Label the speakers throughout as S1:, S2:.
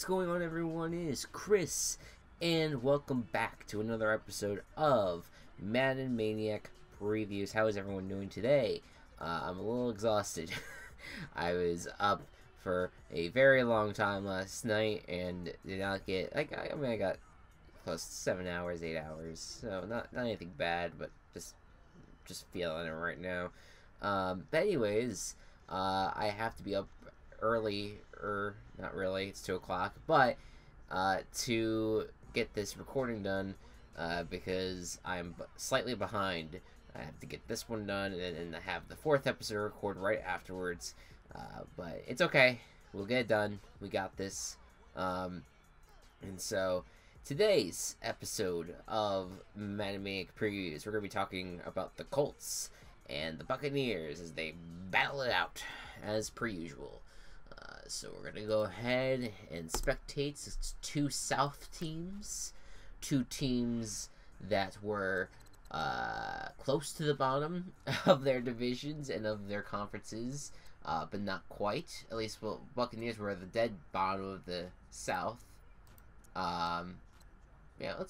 S1: What's going on, everyone? It is Chris, and welcome back to another episode of Madden Maniac Previews. How is everyone doing today? I'm a little exhausted. I was up for a very long time last night and did not get, I got close to 7 hours, 8 hours, so not anything bad, but just feeling it right now. But anyways, I have to be up early, or not really, it's 2 o'clock, but to get this recording done, because I'm slightly behind. I have to get this one done, and I have the 4th episode to record right afterwards, but it's okay, we'll get it done, we got this. And so today's episode of Madden Maniac Previews, we're going to be talking about the Colts and the Buccaneers as they battle it out, as per usual. So we're going to go ahead and spectate. It's 2 South teams. 2 teams that were close to the bottom of their divisions and of their conferences, but not quite. At least, well, Buccaneers were at the dead bottom of the South. Yeah,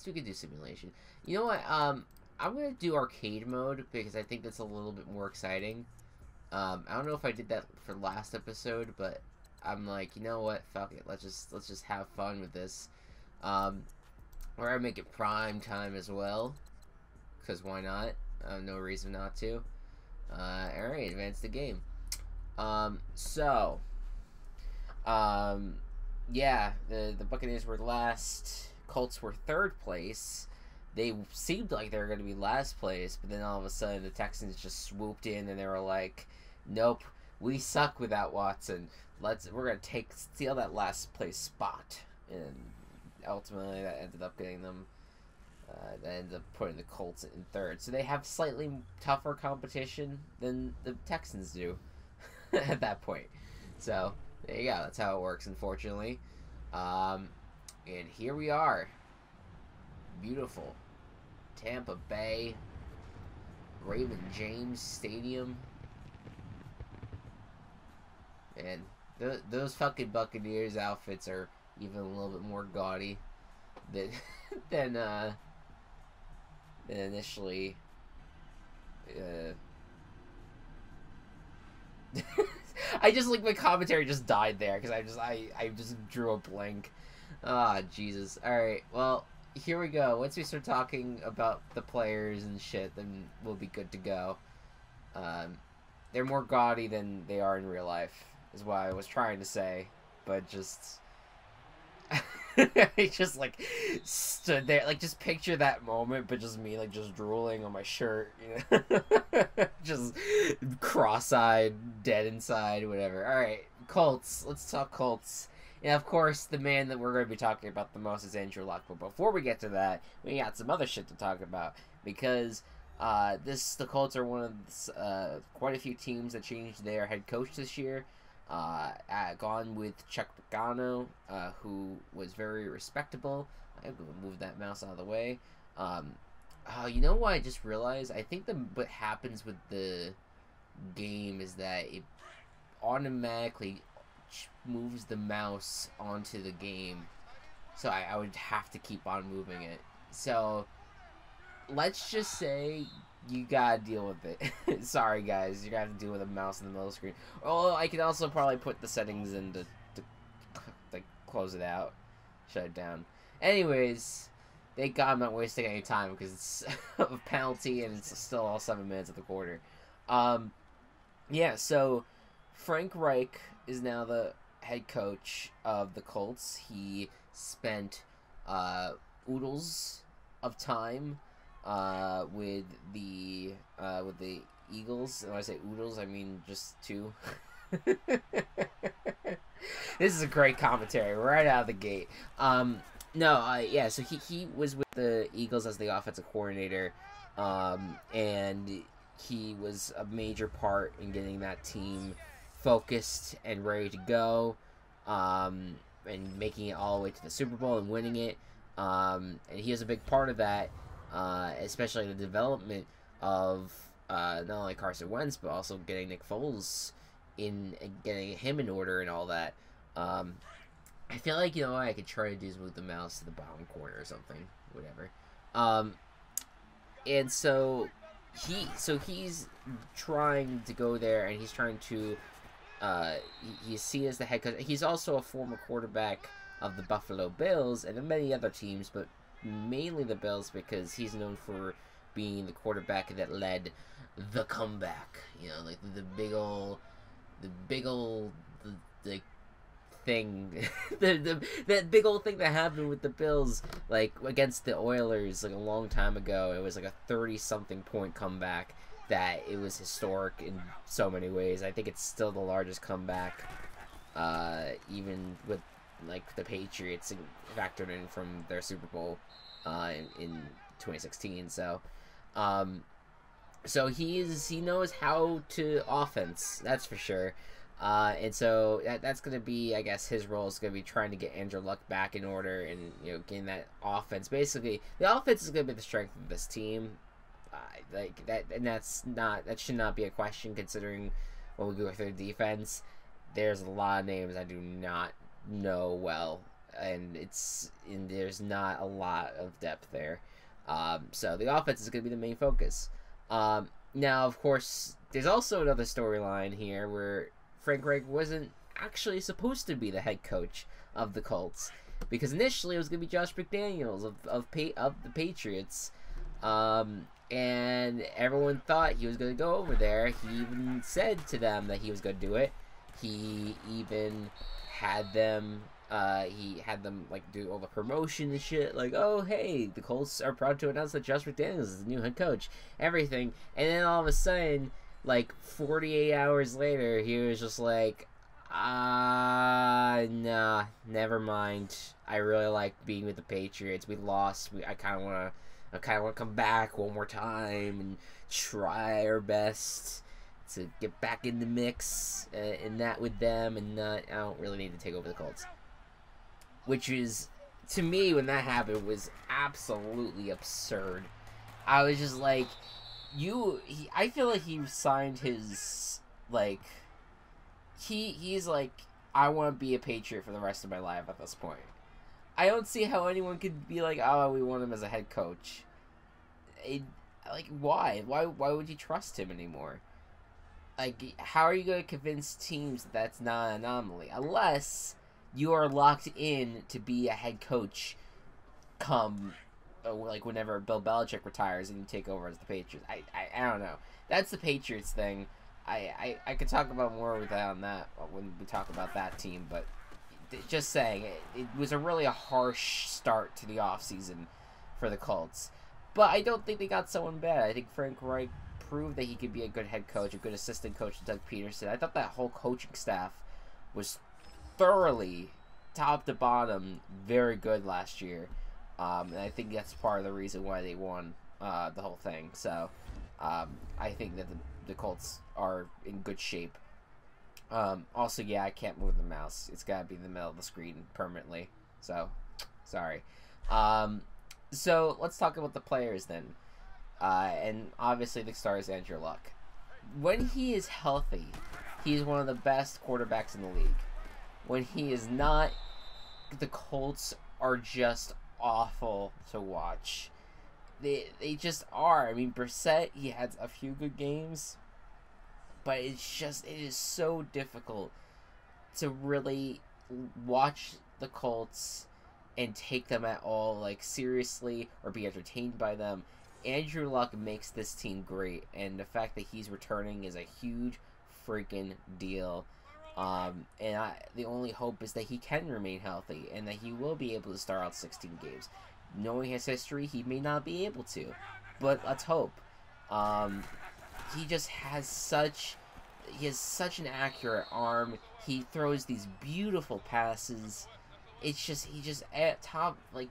S1: we can do simulation. You know what? I'm going to do arcade mode because I think that's a little bit more exciting. I don't know if I did that for last episode, but I'm like, you know what? Fuck it. Let's just have fun with this. We're gonna make it prime time as well, cause why not? No reason not to. All right, advance the game. Yeah, the Buccaneers were last. Colts were 3rd place. They seemed like they were gonna be last place, but then all of a sudden the Texans just swooped in and they were like, nope, we suck without Watson. We're gonna steal that last place spot, and ultimately that ended up getting them. That ended up putting the Colts in 3rd, so they have slightly tougher competition than the Texans do at that point. So there you go. That's how it works, unfortunately. And here we are. Beautiful Tampa Bay, Raymond James Stadium, and those fucking Buccaneers outfits are even a little bit more gaudy than initially. I just, like, my commentary just died there because I just drew a blank. Ah, Jesus. All right, well, here we go. Once we start talking about the players and shit, then we'll be good to go. They're more gaudy than they are in real life, is what I was trying to say, but just I just, like, stood there, like, just picture that moment, but just me, like, just drooling on my shirt, you know? Just cross-eyed, dead inside, whatever. Alright, Colts. Let's talk Colts. And, of course, the man that we're going to be talking about the most is Andrew Luck, but before we get to that, we got some other shit to talk about, because the Colts are one of quite a few teams that changed their head coach this year. Gone with Chuck Pagano, who was very respectable. I'm going to move that mouse out of the way. You know what I just realized? I think what happens with the game is that it automatically moves the mouse onto the game. So I would have to keep on moving it. So let's just say you gotta deal with it. Sorry, guys. You're gonna have to deal with a mouse in the middle of the screen. Oh, I can also probably put the settings in to like, close it out. Shut it down. Anyways, thank God I'm not wasting any time because it's a penalty and it's still all 7 minutes of the quarter. Yeah, so Frank Reich is now the head coach of the Colts. He spent oodles of time with the Eagles. When I say oodles, I mean just 2. This is a great commentary right out of the gate. Yeah, so he was with the Eagles as the offensive coordinator, and he was a major part in getting that team focused and ready to go, and making it all the way to the Super Bowl and winning it. And he was a big part of that, especially the development of not only Carson Wentz, but also getting Nick Foles in, getting him in order and all that. I feel like, you know what I could try to do is move the mouse to the bottom corner or something. Whatever. And so he's trying to go there, and he's trying to he's seen as the head coach. He's also a former quarterback of the Buffalo Bills and many other teams, but mainly the Bills because he's known for being the quarterback that led the comeback. You know, like the big old the thing, that big old thing that happened with the Bills, like against the Oilers, like a long time ago. It was like a 30-something point comeback that it was historic in so many ways. I think it's still the largest comeback, even with like the Patriots factored in from their Super Bowl in 2016. So he knows how to offense, that's for sure. And so that's going to be, I guess, his role is going to be trying to get Andrew Luck back in order and, you know, getting that offense. Basically, the offense is going to be the strength of this team. Like that, and that should not be a question considering when we go through the defense. There's a lot of names I do not know well, and there's not a lot of depth there. So the offense is going to be the main focus. Now, of course, there's also another storyline here where Frank Reich wasn't actually supposed to be the head coach of the Colts, because initially it was going to be Josh McDaniels of the Patriots, and everyone thought he was going to go over there. He even said to them that he was going to do it. He even had them like do all the promotion and shit, like, oh hey, the Colts are proud to announce that Josh McDaniels is the new head coach, everything. And then all of a sudden, like 48 hours later, he was just like, nah, never mind. I really like being with the Patriots. We lost. I kind of want to come back one more time and try our best to get back in the mix in that with them, and I don't really need to take over the Colts. Which is, to me, when that happened, was absolutely absurd. I was just like, I feel like he signed his, like, he's like, I want to be a Patriot for the rest of my life at this point. I don't see how anyone could be like, oh, we want him as a head coach. Like, why? Why would you trust him anymore? Like, how are you going to convince teams that that's not an anomaly? Unless you are locked in to be a head coach come, like, whenever Bill Belichick retires and you take over as the Patriots. I don't know. That's the Patriots thing. I could talk about more with that on that when we talk about that team, but just saying, it was a really harsh start to the offseason for the Colts. But I don't think they got someone bad. I think Frank Reich proved that he could be a good head coach, a good assistant coach to Doug Peterson. I thought that whole coaching staff was thoroughly, top to bottom, very good last year. And I think that's part of the reason why they won the whole thing. So I think that the Colts are in good shape. Also, yeah, I can't move the mouse. It's got to be in the middle of the screen permanently. So, sorry. So, let's talk about the players then. And obviously the star is Andrew Luck. When he is healthy, he's one of the best quarterbacks in the league. When he is not, the Colts are just awful to watch. They just are. I mean, Brissett, he had a few good games, but it is so difficult to really watch the Colts and take them at all, like, seriously, or be entertained by them. Andrew Luck makes this team great, and the fact that he's returning is a huge freaking deal. And the only hope is that he can remain healthy, and that he will be able to start out 16 games. Knowing his history, he may not be able to, but let's hope. He just has such an accurate arm. He throws these beautiful passes. He just at top, like,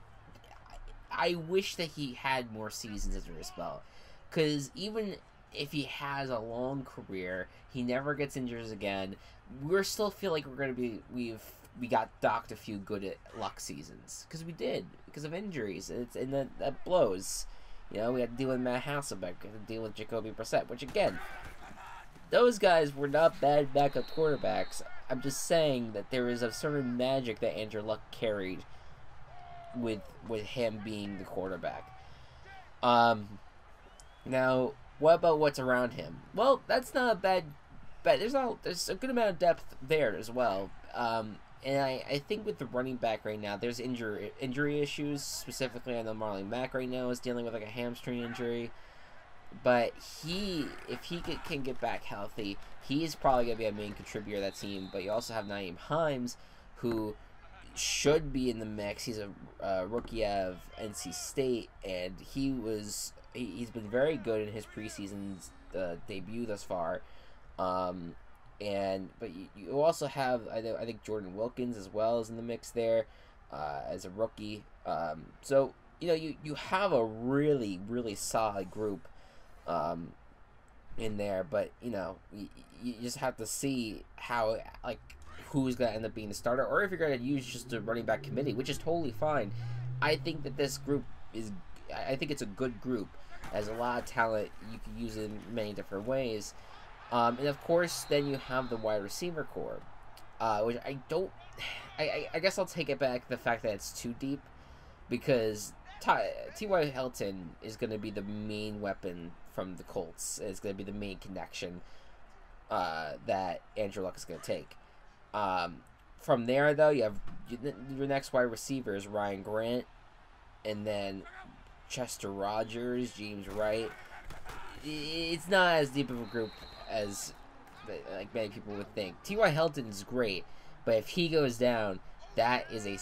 S1: I wish that he had more seasons under his belt, because even if he has a long career, he never gets injured again. We still feel like we're gonna be we got docked a few good luck seasons, because we did, because of injuries, and that blows. You know, we had to deal with Matt Hasselbeck, we had to deal with Jacoby Brissett, which again, those guys were not bad backup quarterbacks. I'm just saying that there is a certain magic that Andrew Luck carried with him being the quarterback. Now, what about what's around him? Well, that's not a bad bet. There's a good amount of depth there as well. And I think with the running back right now, there's injury issues. Specifically, I know Marlon Mack right now is dealing with like a hamstring injury. But if he can get back healthy, he's probably going to be a main contributor to that team. But you also have Nyheim Hines, who should be in the mix. He's a rookie of NC State, and he's been very good in his preseason debut thus far. But you also have, I think Jordan Wilkins as well is in the mix there as a rookie. So you have a really, really solid group in there, but you just have to see how, like, who's going to end up being the starter, or if you're going to use just a running back committee, which is totally fine. I think that this group I think it's a good group. Has a lot of talent. You can use it in many different ways. And of course, then you have the wide receiver core, which I guess I'll take it back the fact that it's too deep, because T.Y. Hilton is going to be the main weapon from the Colts. It's going to be the main connection that Andrew Luck is going to take. From there, though, you have your next wide receiver is Ryan Grant, and then Chester Rogers, James Wright. It's not as deep of a group as like many people would think. T.Y. Hilton is great, but if he goes down, that is a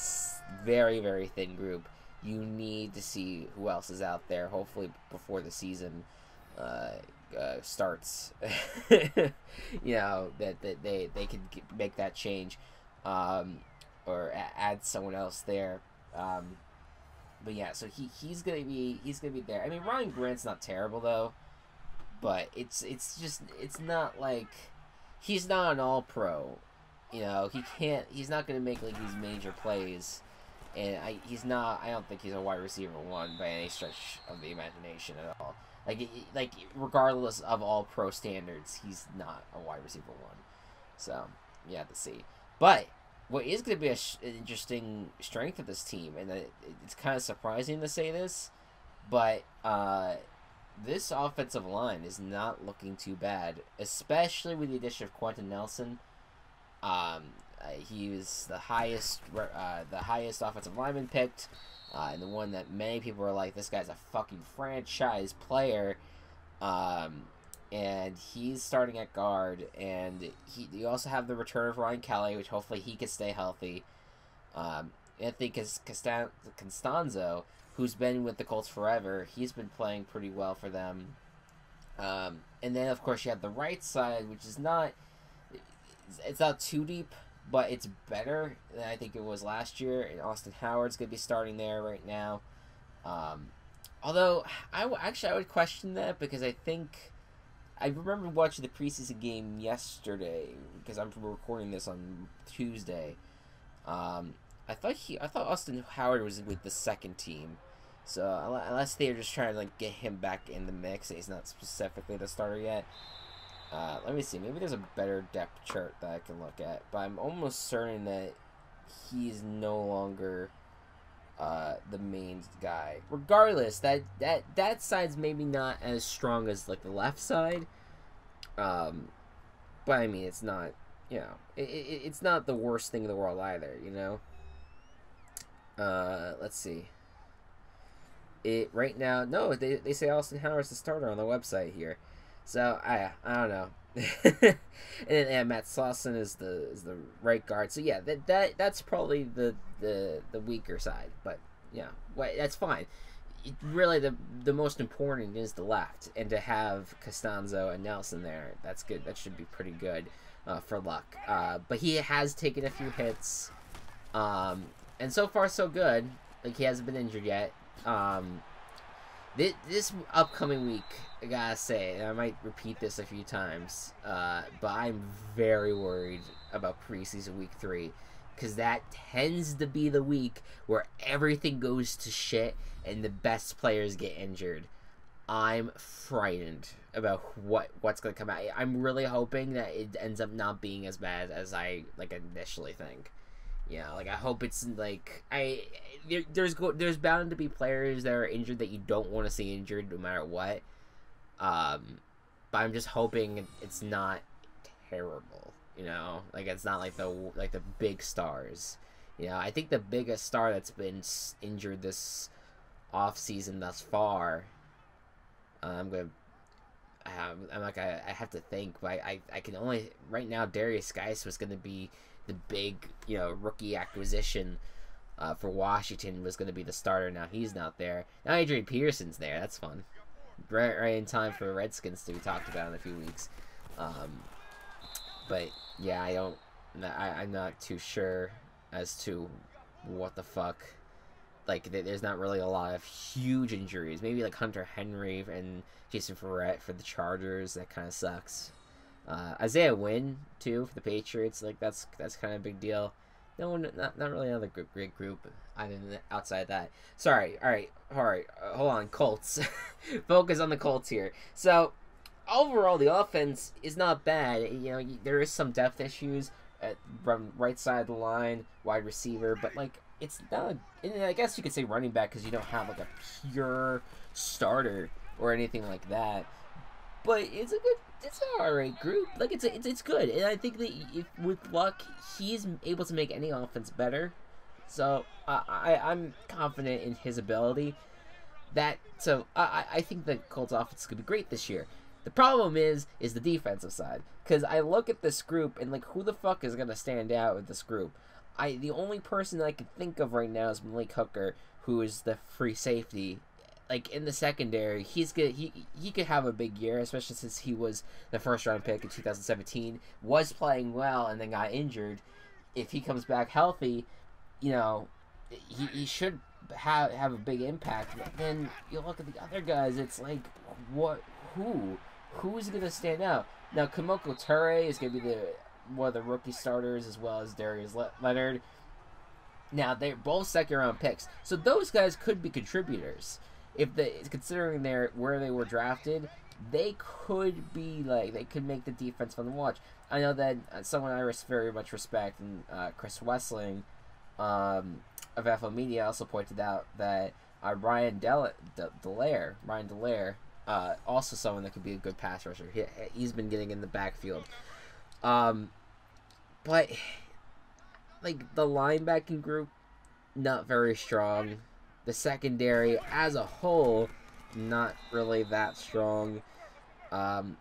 S1: very, very thin group. You need to see who else is out there, hopefully before the season starts. That they can make that change, or add someone else there. But yeah, so he's gonna be there. I mean, Ryan Grant's not terrible though, but it's not like he's not an all-pro. He's not gonna make like these major plays, and I don't think he's a wide receiver one by any stretch of the imagination at all. Like regardless of all pro standards, he's not a wide receiver one. So you have to see. But what is going to be an interesting strength of this team, and it's kind of surprising to say this, but this offensive line is not looking too bad, especially with the addition of Quentin Nelson. He was the highest offensive lineman picked, and the one that many people are like, this guy's a fucking franchise player. And he's starting at guard, and you also have the return of Ryan Kelly, which hopefully he can stay healthy. Anthony Costanzo, who's been with the Colts forever, he's been playing pretty well for them. And then of course you have the right side, which is not too deep, but it's better than I think it was last year. And Austin Howard's gonna be starting there right now. Although I would question that, because I remember watching the preseason game yesterday, because I'm recording this on Tuesday. I thought Austin Howard was with the second team, so unless they're just trying to like get him back in the mix, he's not specifically the starter yet. Let me see. Maybe there's a better depth chart that I can look at, but I'm almost certain that he's no longer the main guy. Regardless, that side's maybe not as strong as like the left side, but I mean, it's not, it's not the worst thing in the world either, Let's see. It right now, no, they say Austin Howard's the starter on the website here, so I don't know. And then Matt Slauson is the right guard. So yeah, that's probably the weaker side, but yeah, that's fine. Really, the most important is the left, and to have Costanzo and Nelson there, that's good. That should be pretty good for Luck. But he has taken a few hits, and so far so good. Like, he hasn't been injured yet. This upcoming week, I gotta say, and I might repeat this a few times, but I'm very worried about preseason week 3, because that tends to be the week where everything goes to shit and the best players get injured. I'm frightened about what's gonna come out. I'm really hoping that it ends up not being as bad as I initially think. Yeah, like I hope it's like there's bound to be players that are injured that you don't want to see injured no matter what. But I'm just hoping it's not terrible. You know, like it's not like the big stars. You know, I think the biggest star that's been injured this off season thus far. I have to think, but I can only right now. Darius Geis was going to be the big rookie acquisition for Washington, was going to be the starter. Now he's not there. Now Adrian Peterson's there. That's fun. Right in time for Redskins to be talked about in a few weeks. But yeah, I'm not too sure as to what the fuck. Like, there's not really a lot of huge injuries. Maybe like Hunter Henry and Jason Verrett for the Chargers. That kind of sucks. Isaiah Wynn too for the Patriots. Like that's kind of a big deal. No one, not really another great group. Outside that. Sorry. All right. Hold on. Colts. Focus on the Colts here. So overall, the offense is not bad. There is some depth issues from right side of the line, wide receiver, but like. It's not, and I guess you could say running back because you don't have like a pure starter or anything like that. But it's an alright group. Like it's good, and I think that with luck, he's able to make any offense better. So I'm confident in his ability. I think the Colts offense could be great this year. The problem is the defensive side, because I look at this group and like who the fuck is gonna stand out with this group? The only person that I can think of right now is Malik Hooker, who is the free safety. Like in the secondary, he could have a big year, especially since he was the first round pick in 2017, was playing well and then got injured. If he comes back healthy, he should have a big impact. But then you look at the other guys, it's like who's gonna stand out? Now Kamoko Toure is gonna be one of the rookie starters, as well as Darius Leonard. Now they're both second-round picks, so those guys could be contributors. Considering where they were drafted, they could make the defense fun to watch. I know that someone I very much respect, and Chris Wessling of FL Media also pointed out that Ryan Delaire, also someone that could be a good pass rusher. He's been getting in the backfield. But like the linebacking group, not very strong. The secondary as a whole, not really that strong. And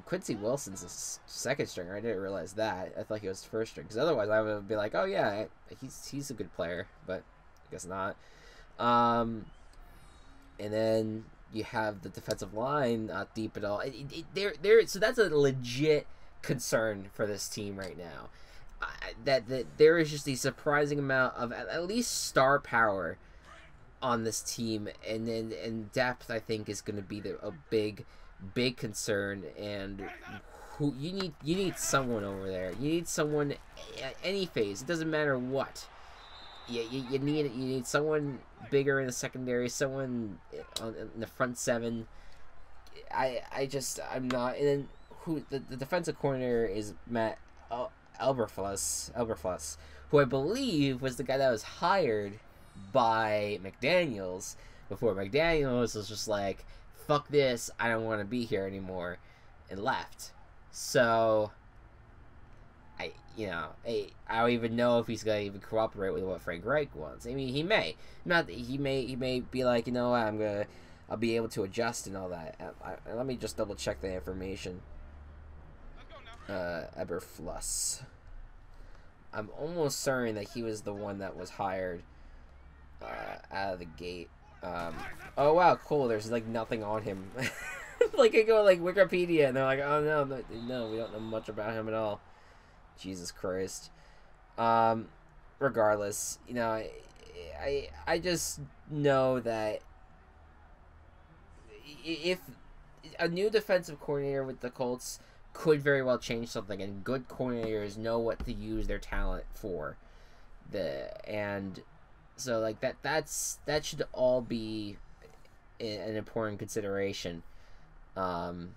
S1: Quincy Wilson's a second stringer. I didn't realize that. I thought he was first string. Because otherwise I would be like, oh yeah, he's a good player. But I guess not. And then you have the defensive line not deep at all. So that's a legit concern for this team right now. That there is just a surprising amount of at least star power on this team, and depth I think is going to be a big concern. And who you need someone over there. You need someone at any phase. It doesn't matter what. You need someone bigger in the secondary, someone in the front seven. I'm not. And then the defensive coordinator is Matt Elberfluss, who I believe was the guy that was hired by McDaniels before McDaniels was just like, fuck this, I don't want to be here anymore, and left. So I don't even know if he's gonna even cooperate with what Frank Reich wants. I mean, he may be like, I'll be able to adjust and all that. Let me just double check the information. Eberfluss. I'm almost certain that he was the one that was hired out of the gate. Oh wow, cool. There's like nothing on him. Like I go like Wikipedia and they're like, oh no, we don't know much about him at all. Jesus Christ. Regardless, I just know that if a new defensive coordinator with the Colts could very well change something, and good coordinators know what to use their talent for. So like that should all be an important consideration. But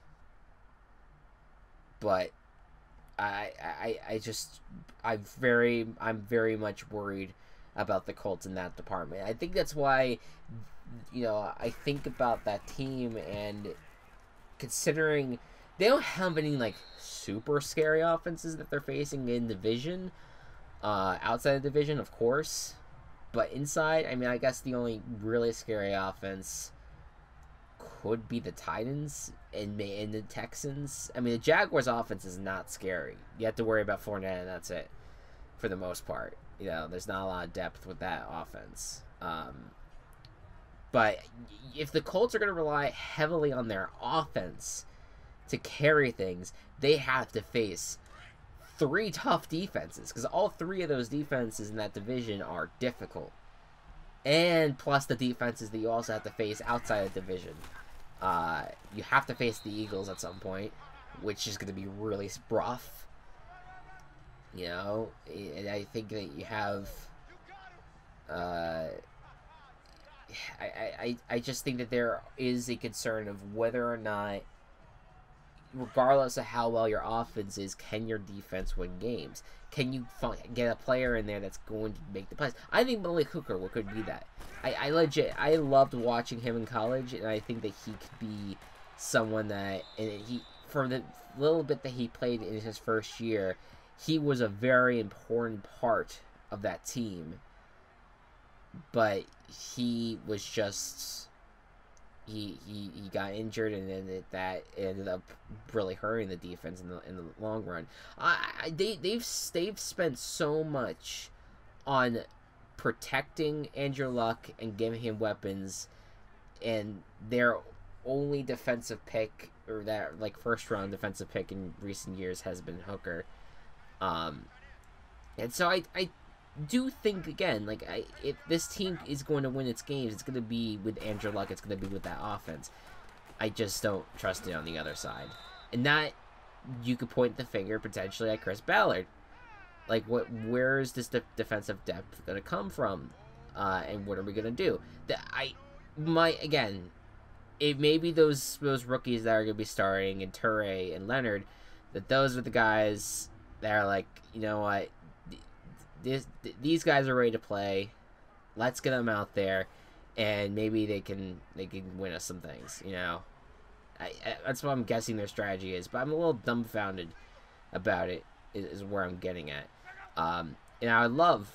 S1: I'm very much worried about the Colts in that department. I think that's why, I think about that team, and considering they don't have any like super scary offenses that they're facing in division, outside the division, of course, but inside, I mean, I guess the only really scary offense could be the Titans and the Texans. I mean, the Jaguars' offense is not scary. You have to worry about Fournette, and that's it for the most part. There's not a lot of depth with that offense. But if the Colts are going to rely heavily on their offense to carry things, they have to face 3 tough defenses, because all 3 of those defenses in that division are difficult. And plus the defenses that you also have to face outside the division. You have to face the Eagles at some point, which is going to be really rough. And I think that you have... I just think that there is a concern of whether or not, regardless of how well your offense is, can your defense win games? Can you get a player in there that's going to make the plays? I think Malik Hooker could be that. I loved watching him in college, and I think that he could be someone that, and for the little bit that he played in his first year, he was a very important part of that team. But he was just... He got injured, and then that ended up really hurting the defense in the long run. They've spent so much on protecting Andrew Luck and giving him weapons, and their only defensive pick, or that like first round defensive pick in recent years, has been Hooker. And so I do think, again, like, if this team is going to win its games, it's going to be with Andrew Luck. It's going to be with that offense. I just don't trust it on the other side. And that, you could point the finger potentially at Chris Ballard. Like, where is this defensive depth going to come from? And what are we going to do? Again, it may be those rookies that are going to be starting, and Toure and Leonard, that those are the guys that are like, you know what, these guys are ready to play. Let's get them out there, and maybe they can win us some things. That's what I'm guessing their strategy is. But I'm a little dumbfounded about it. Is where I'm getting at. And I would love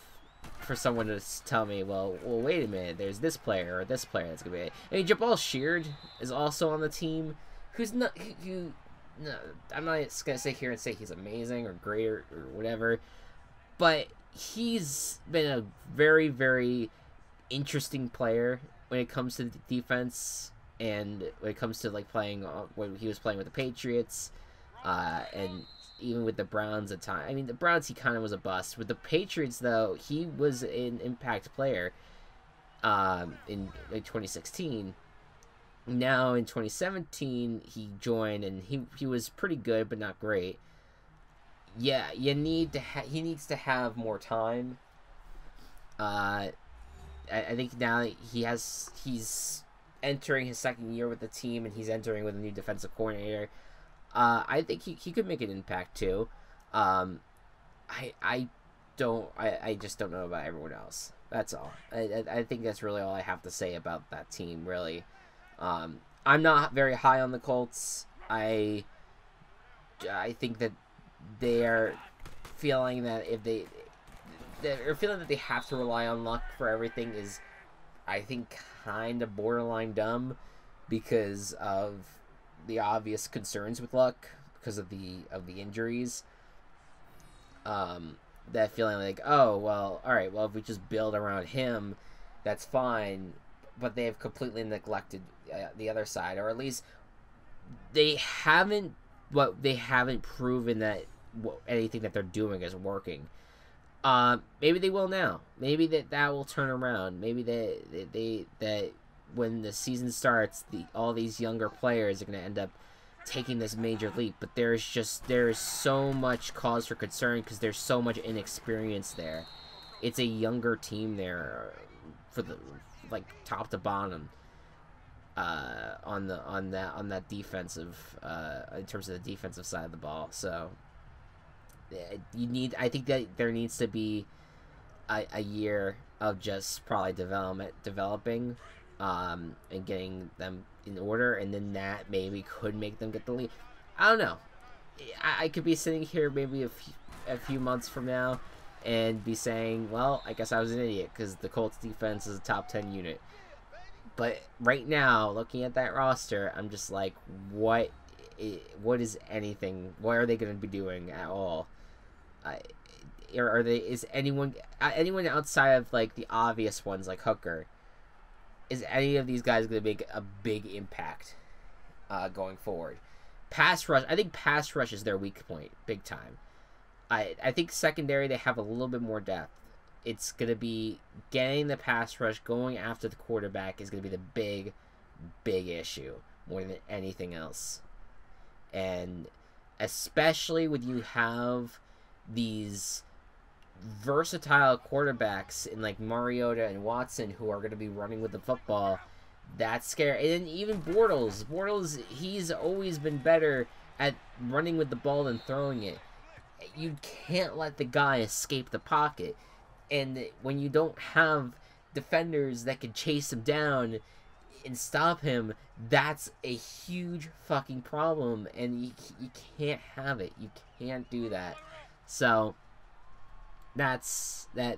S1: for someone to tell me, well, wait a minute. There's this player or this player that's gonna be. I mean, Jabal Sheard is also on the team. Who's not? No, I'm not gonna sit here and say he's amazing or great or whatever, but he's been a very, very interesting player when it comes to defense, and when it comes to like playing when he was playing with the Patriots, and even with the Browns at times. I mean, the Browns, he kind of was a bust. With the Patriots, though, he was an impact player in like 2016. Now in 2017, he joined, and he was pretty good, but not great. Yeah, he needs to have more time. I think now he's entering his second year with the team, and he's entering with a new defensive coordinator. I think he could make an impact too. I just don't know about everyone else. That's all. I think that's really all I have to say about that team, really. I'm not very high on the Colts. I think that they're feeling that they're feeling that they have to rely on luck for everything is, I think, kind of borderline dumb because of the obvious concerns with luck because of the injuries. That feeling like, oh, well, all right, well, if we just build around him, that's fine. But they have completely neglected the other side, or at least they haven't proven that anything that they're doing is working. Maybe they will now. Maybe that will turn around. Maybe that when the season starts, all these younger players are going to end up taking this major leap. But there's so much cause for concern because there's so much inexperience there. It's a younger team there, for the top to bottom. on that defensive in terms of the defensive side of the ball. So I think that there needs to be a year of just probably developing, and getting them in order, and then that maybe could make them get the lead. I don't know. I could be sitting here maybe a few months from now and be saying, well, I guess I was an idiot because the Colts defense is a top 10 unit. But right now, looking at that roster, I'm just like, what is anything? What are they going to be doing at all? Is anyone outside of like the obvious ones like Hooker, is any of these guys going to make a big impact going forward? Pass rush, I think pass rush is their weak point, big time. I think secondary, they have a little bit more depth. It's going to be getting the pass rush, going after the quarterback is going to be the big issue more than anything else. And especially when you have these versatile quarterbacks in like Mariota and Watson who are going to be running with the football, that's scary. And then even Bortles, he's always been better at running with the ball than throwing it. You can't let the guy escape the pocket. And when you don't have defenders that can chase him down and stop him, that's a huge fucking problem. And you can't have it. You can't do that. So that's that.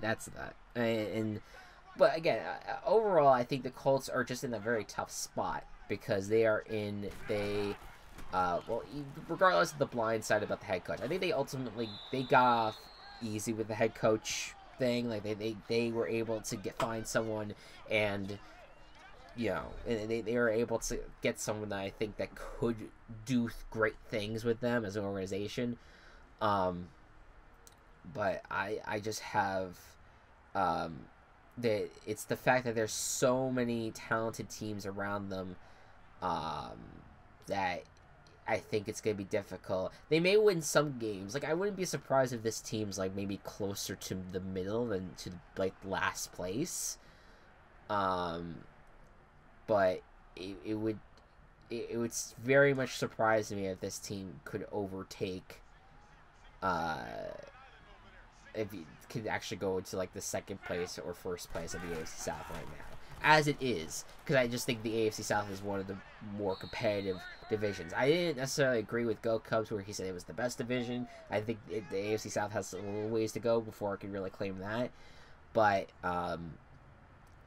S1: But again, overall, I think the Colts are just in a very tough spot because regardless of the blind side about the head coach, I think they got off easy with the head coach thing. Like they were able to find someone, and they were able to get someone that I think that could do great things with them as an organization. But I just have that it's the fact that there's so many talented teams around them that I think it's going to be difficult. They may win some games. Like, I wouldn't be surprised if this team's, like, maybe closer to the middle than to, like, last place. But it would very much surprise me if this team could overtake, if you could actually go into, like, the second place or first place of the AFC South right now. As it is, because I just think the AFC South is one of the more competitive divisions. I didn't necessarily agree with Go Cubs where he said it was the best division. I think the AFC South has a little ways to go before I can really claim that. But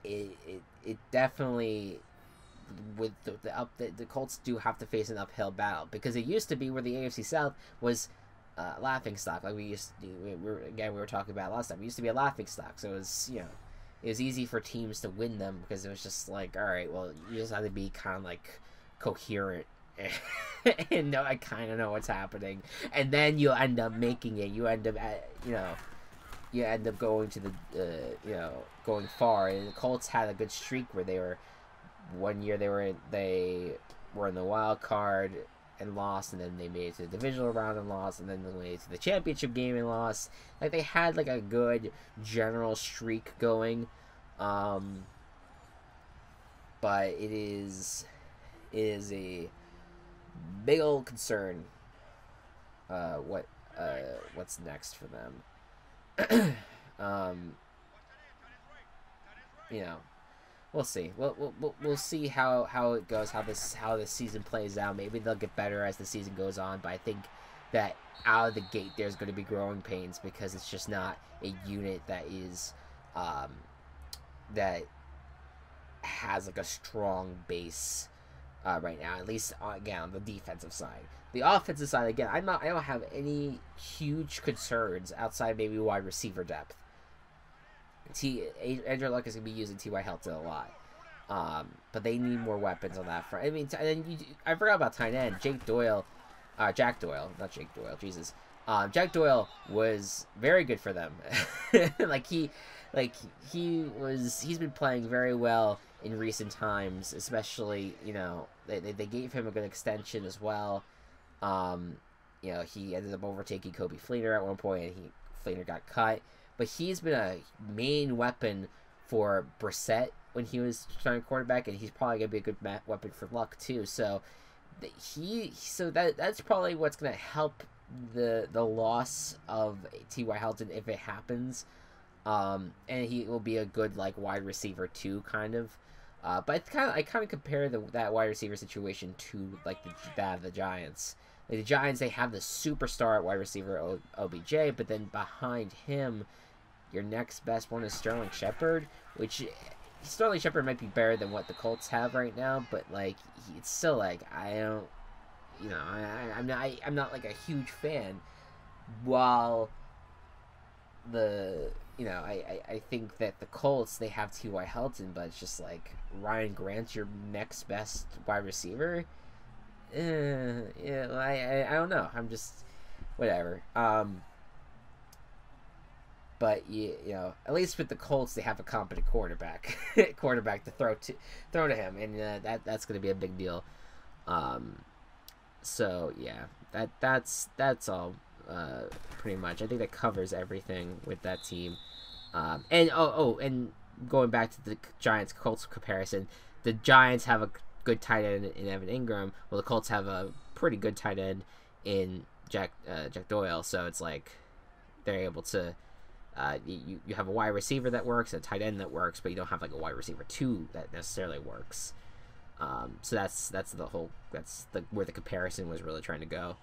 S1: it definitely, with the Colts do have to face an uphill battle, because it used to be where the AFC South was laughing stock. Like we were talking about last time. It used to be a laughing stock, so it was it was easy for teams to win them because it was just like, all right, well, you just have to be kind of like coherent and I kind of know what's happening, and then you'll end up making it. You end up going to the going far. And the Colts had a good streak where they were they were in the wild card and lost, and then they made it to the divisional round and lost, and then they made it to the championship game and lost. Like, they had like a good general streak going, but it is a big old concern what's next for them. We'll see. We'll see how it goes, how this season plays out. Maybe they'll get better as the season goes on, but I think that out of the gate there's going to be growing pains because it's just not a unit that is that has like a strong base right now. At least again on the defensive side. The offensive side, again, I don't have any huge concerns outside maybe wide receiver depth. Andrew Luck is going to be using T.Y. Hilton a lot. But they need more weapons on that front. I mean, I forgot about tight end. Jack Doyle, Jesus. Jack Doyle was very good for them. he's been playing very well in recent times, especially, they gave him a good extension as well. He ended up overtaking Kobe Fleener at one point, and Fleener got cut. But he's been a main weapon for Brissett when he was starting quarterback, and he's probably gonna be a good weapon for Luck too. So that's probably what's gonna help the loss of T.Y. Hilton if it happens. And he will be a good like wide receiver too, kind of. But I kind of compare that wide receiver situation to like the Giants. Like the Giants, they have the superstar at wide receiver OBJ, but then behind him, your next best one is Sterling Shepard, which Sterling Shepard might be better than what the Colts have right now, but like it's still like I don't, you know, I'm not like a huge fan. While I think that the Colts, they have T.Y. Hilton, but it's just like Ryan Grant's your next best wide receiver. Yeah, I don't know. I'm just whatever. But you know, at least with the Colts, they have a competent quarterback to throw to him, and that's going to be a big deal. So yeah, that's all. Pretty much, I think that covers everything with that team. And going back to the Giants Colts comparison, the Giants have a good tight end in Evan Ingram. Well, the Colts have a pretty good tight end in Jack Doyle. So it's like they're able to. You have a wide receiver that works, a tight end that works, but you don't have like a wide receiver 2 that necessarily works. So that's where the comparison was really trying to go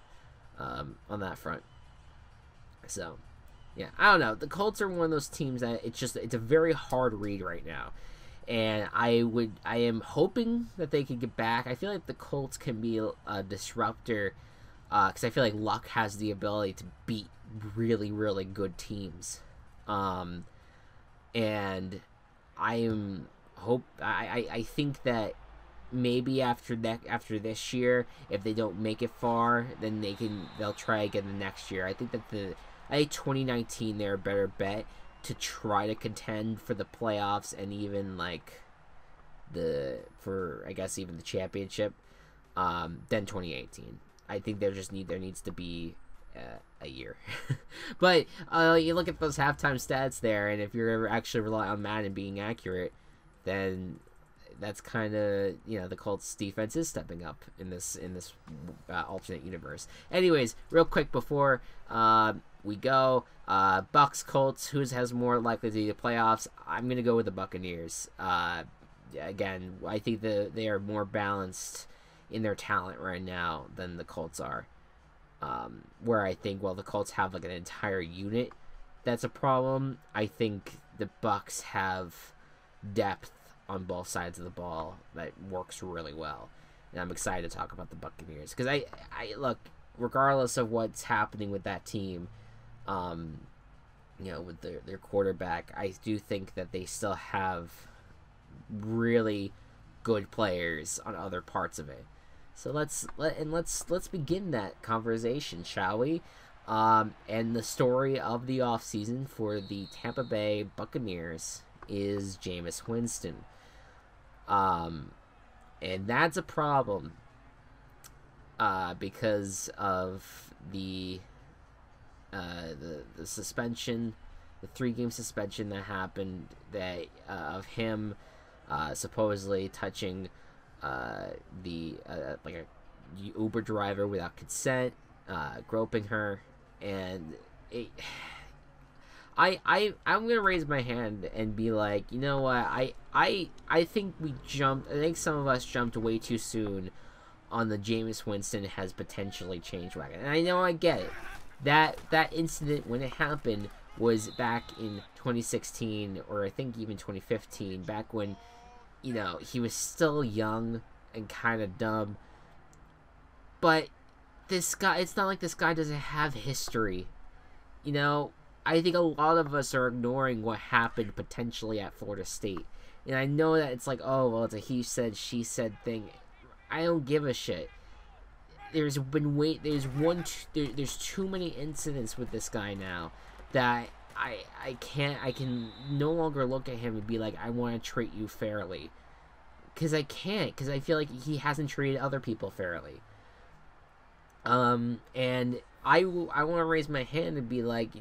S1: on that front. So yeah, I don't know. The Colts are one of those teams that it's a very hard read right now, and I am hoping that they can get back. I feel like the Colts can be a disruptor because I feel like Luck has the ability to beat really, really good teams. And I think that maybe after this year, if they don't make it far, then they'll try again the next year. I think 2019 they're a better bet to try to contend for the playoffs and even like even the championship than 2018. I think there needs to be a year. But you look at those halftime stats there, and if you're ever actually relying on Madden being accurate, then that's kind of, the Colts defense is stepping up in this alternate universe. Anyways, real quick before we go, Bucks Colts, who has more likely to be the playoffs? I'm gonna go with the Buccaneers. Again, I think they are more balanced in their talent right now than the Colts are. Where I think, the Colts have like an entire unit that's a problem. I think the Bucks have depth on both sides of the ball that works really well, and I'm excited to talk about the Buccaneers because I look, regardless of what's happening with that team, with their quarterback, I do think that they still have really good players on other parts of it. So let's begin that conversation, shall we? And the story of the offseason for the Tampa Bay Buccaneers is Jameis Winston. And that's a problem because of the suspension, the 3-game suspension that happened of him supposedly touching like a Uber driver without consent, groping her, and I'm gonna raise my hand and be like, you know what, I think some of us jumped way too soon on the Jameis Winston has potentially changed wagon. And I know, I get it. That incident, when it happened, was back in 2016, or I think even 2015, back when, he was still young and kind of dumb. But this guy, it's not like this guy doesn't have history. I think a lot of us are ignoring what happened potentially at Florida State. And I know that it's like, oh, well, it's a he said, she said thing. I don't give a shit. There's too many incidents with this guy now that I can no longer look at him and be like, I want to treat you fairly. Because I can't, because I feel like he hasn't treated other people fairly. And I want to raise my hand and be like,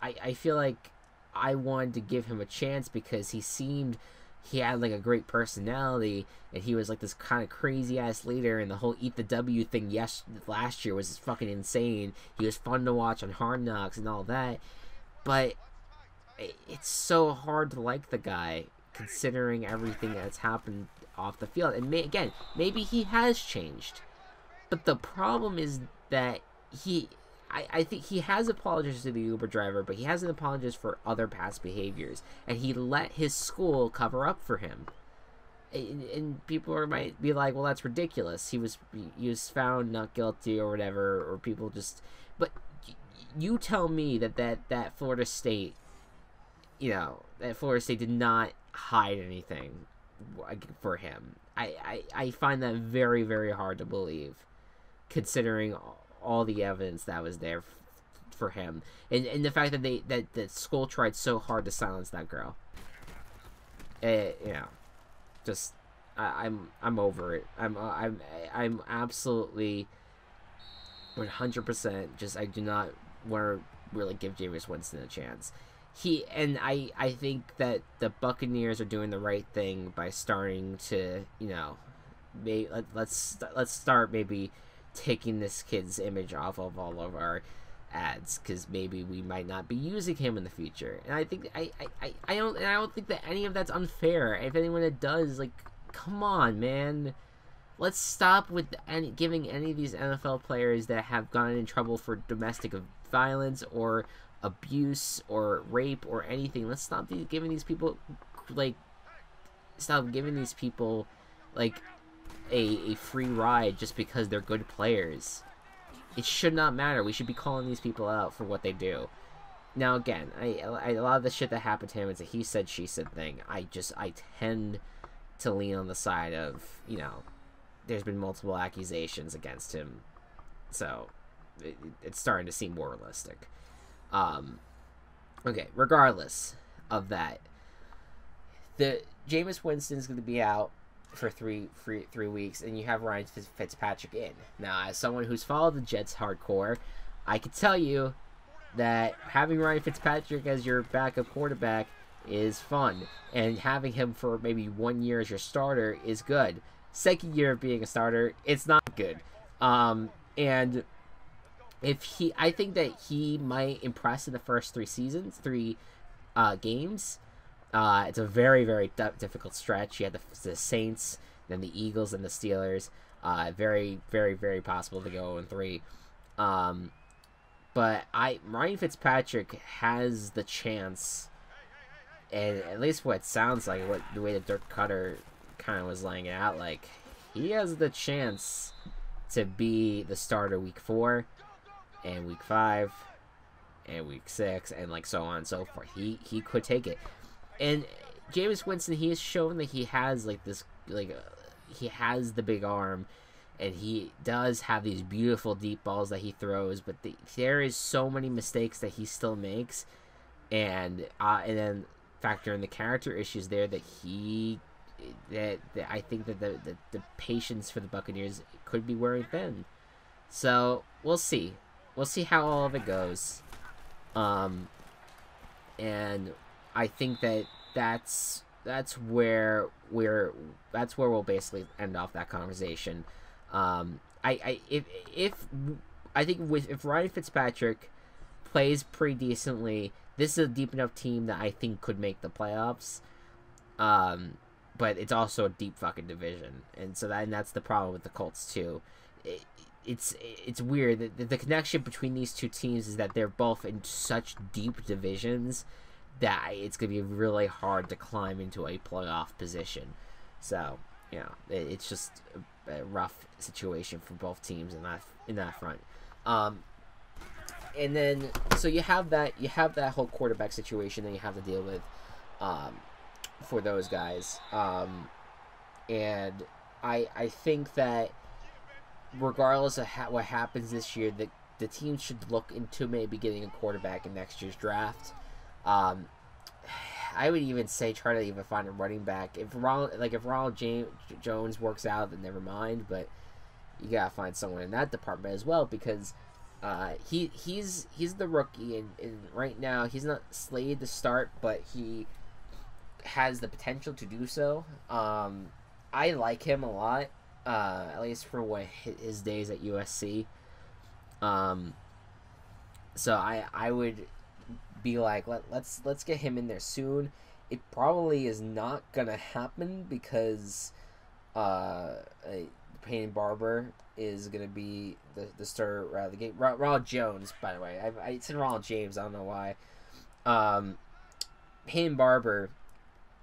S1: I feel like I wanted to give him a chance because he seemed he had like a great personality, and he was like this kind of crazy ass leader, and the whole Eat the W thing last year was fucking insane. He was fun to watch on Hard Knocks and all that, but it's so hard to like the guy considering everything that's happened off the field. And again, maybe he has changed, but the problem is that I think he has apologized to the Uber driver, but he hasn't apologized for other past behaviors, and he let his school cover up for him. And people might be like, well, that's ridiculous. He was found not guilty or whatever, or people just. But you tell me that Florida State, that Florida State did not hide anything for him. I find that very, very hard to believe, considering all the evidence that was there for him, and the fact that the school tried so hard to silence that girl. Just I'm over it. I'm absolutely 100% just, I do not want to really give Jameis Winston a chance. I think that the Buccaneers are doing the right thing by starting to, let's start maybe taking this kid's image off of all of our ads, because maybe we might not be using him in the future. And I think I don't think that any of that's unfair. If anyone that does, like, come on, man, let's stop with giving any of these NFL players that have gotten in trouble for domestic violence or abuse or rape or anything. Let's stop giving these people a free ride just because they're good players. It should not matter. We should be calling these people out for what they do. Now, again, a lot of the shit that happened to him, it's a he said, she said thing. I tend to lean on the side of, there's been multiple accusations against him, so it's starting to seem more realistic. Okay, regardless of that, the Jameis Winston is going to be out for three weeks, and you have Ryan Fitzpatrick in. Now, as someone who's followed the Jets hardcore, I can tell you that having Ryan Fitzpatrick as your backup quarterback is fun, and having him for maybe 1 year as your starter is good. Second year of being a starter, it's not good. And I think that he might impress in the first three games. It's a very, very difficult stretch. You had the Saints, then the Eagles, and the Steelers. Very, very, very possible to go 0-3. But Ryan Fitzpatrick has the chance, and at least what it sounds like, the way that Dirk Cutter kind of was laying it out, like, he has the chance to be the starter week 4 and week 5 and week 6 and like so on and so forth. He could take it. And Jameis Winston, he has shown that he has he has the big arm, and he does have these beautiful deep balls that he throws, but there is so many mistakes that he still makes, and then factor in the character issues there that I think that the patience for the Buccaneers could be wearing thin. So we'll see how all of it goes, and I think that's where we'll basically end off that conversation. If Ryan Fitzpatrick plays pretty decently, this is a deep enough team that I think could make the playoffs. But it's also a deep fucking division, and that's the problem with the Colts too. It's weird. The connection between these two teams is that they're both in such deep divisions that it's going to be really hard to climb into a playoff position. So, it's just a rough situation for both teams in that front. And then, so you have that whole quarterback situation that you have to deal with for those guys. And I think that regardless of what happens this year, the team should look into maybe getting a quarterback in next year's draft. I would even say try to even find a running back. If Ronald Jones works out, then never mind. But you gotta find someone in that department as well, because he's the rookie, and right now he's not slated to start, but has the potential to do so. I like him a lot, at least for what his days at USC. So I would be like, let's get him in there soon. It probably is not gonna happen because Payne Barber is gonna be the starter out of the game. Ronald Jones, by the way, I said Ronald James. I don't know why. Payne Barber,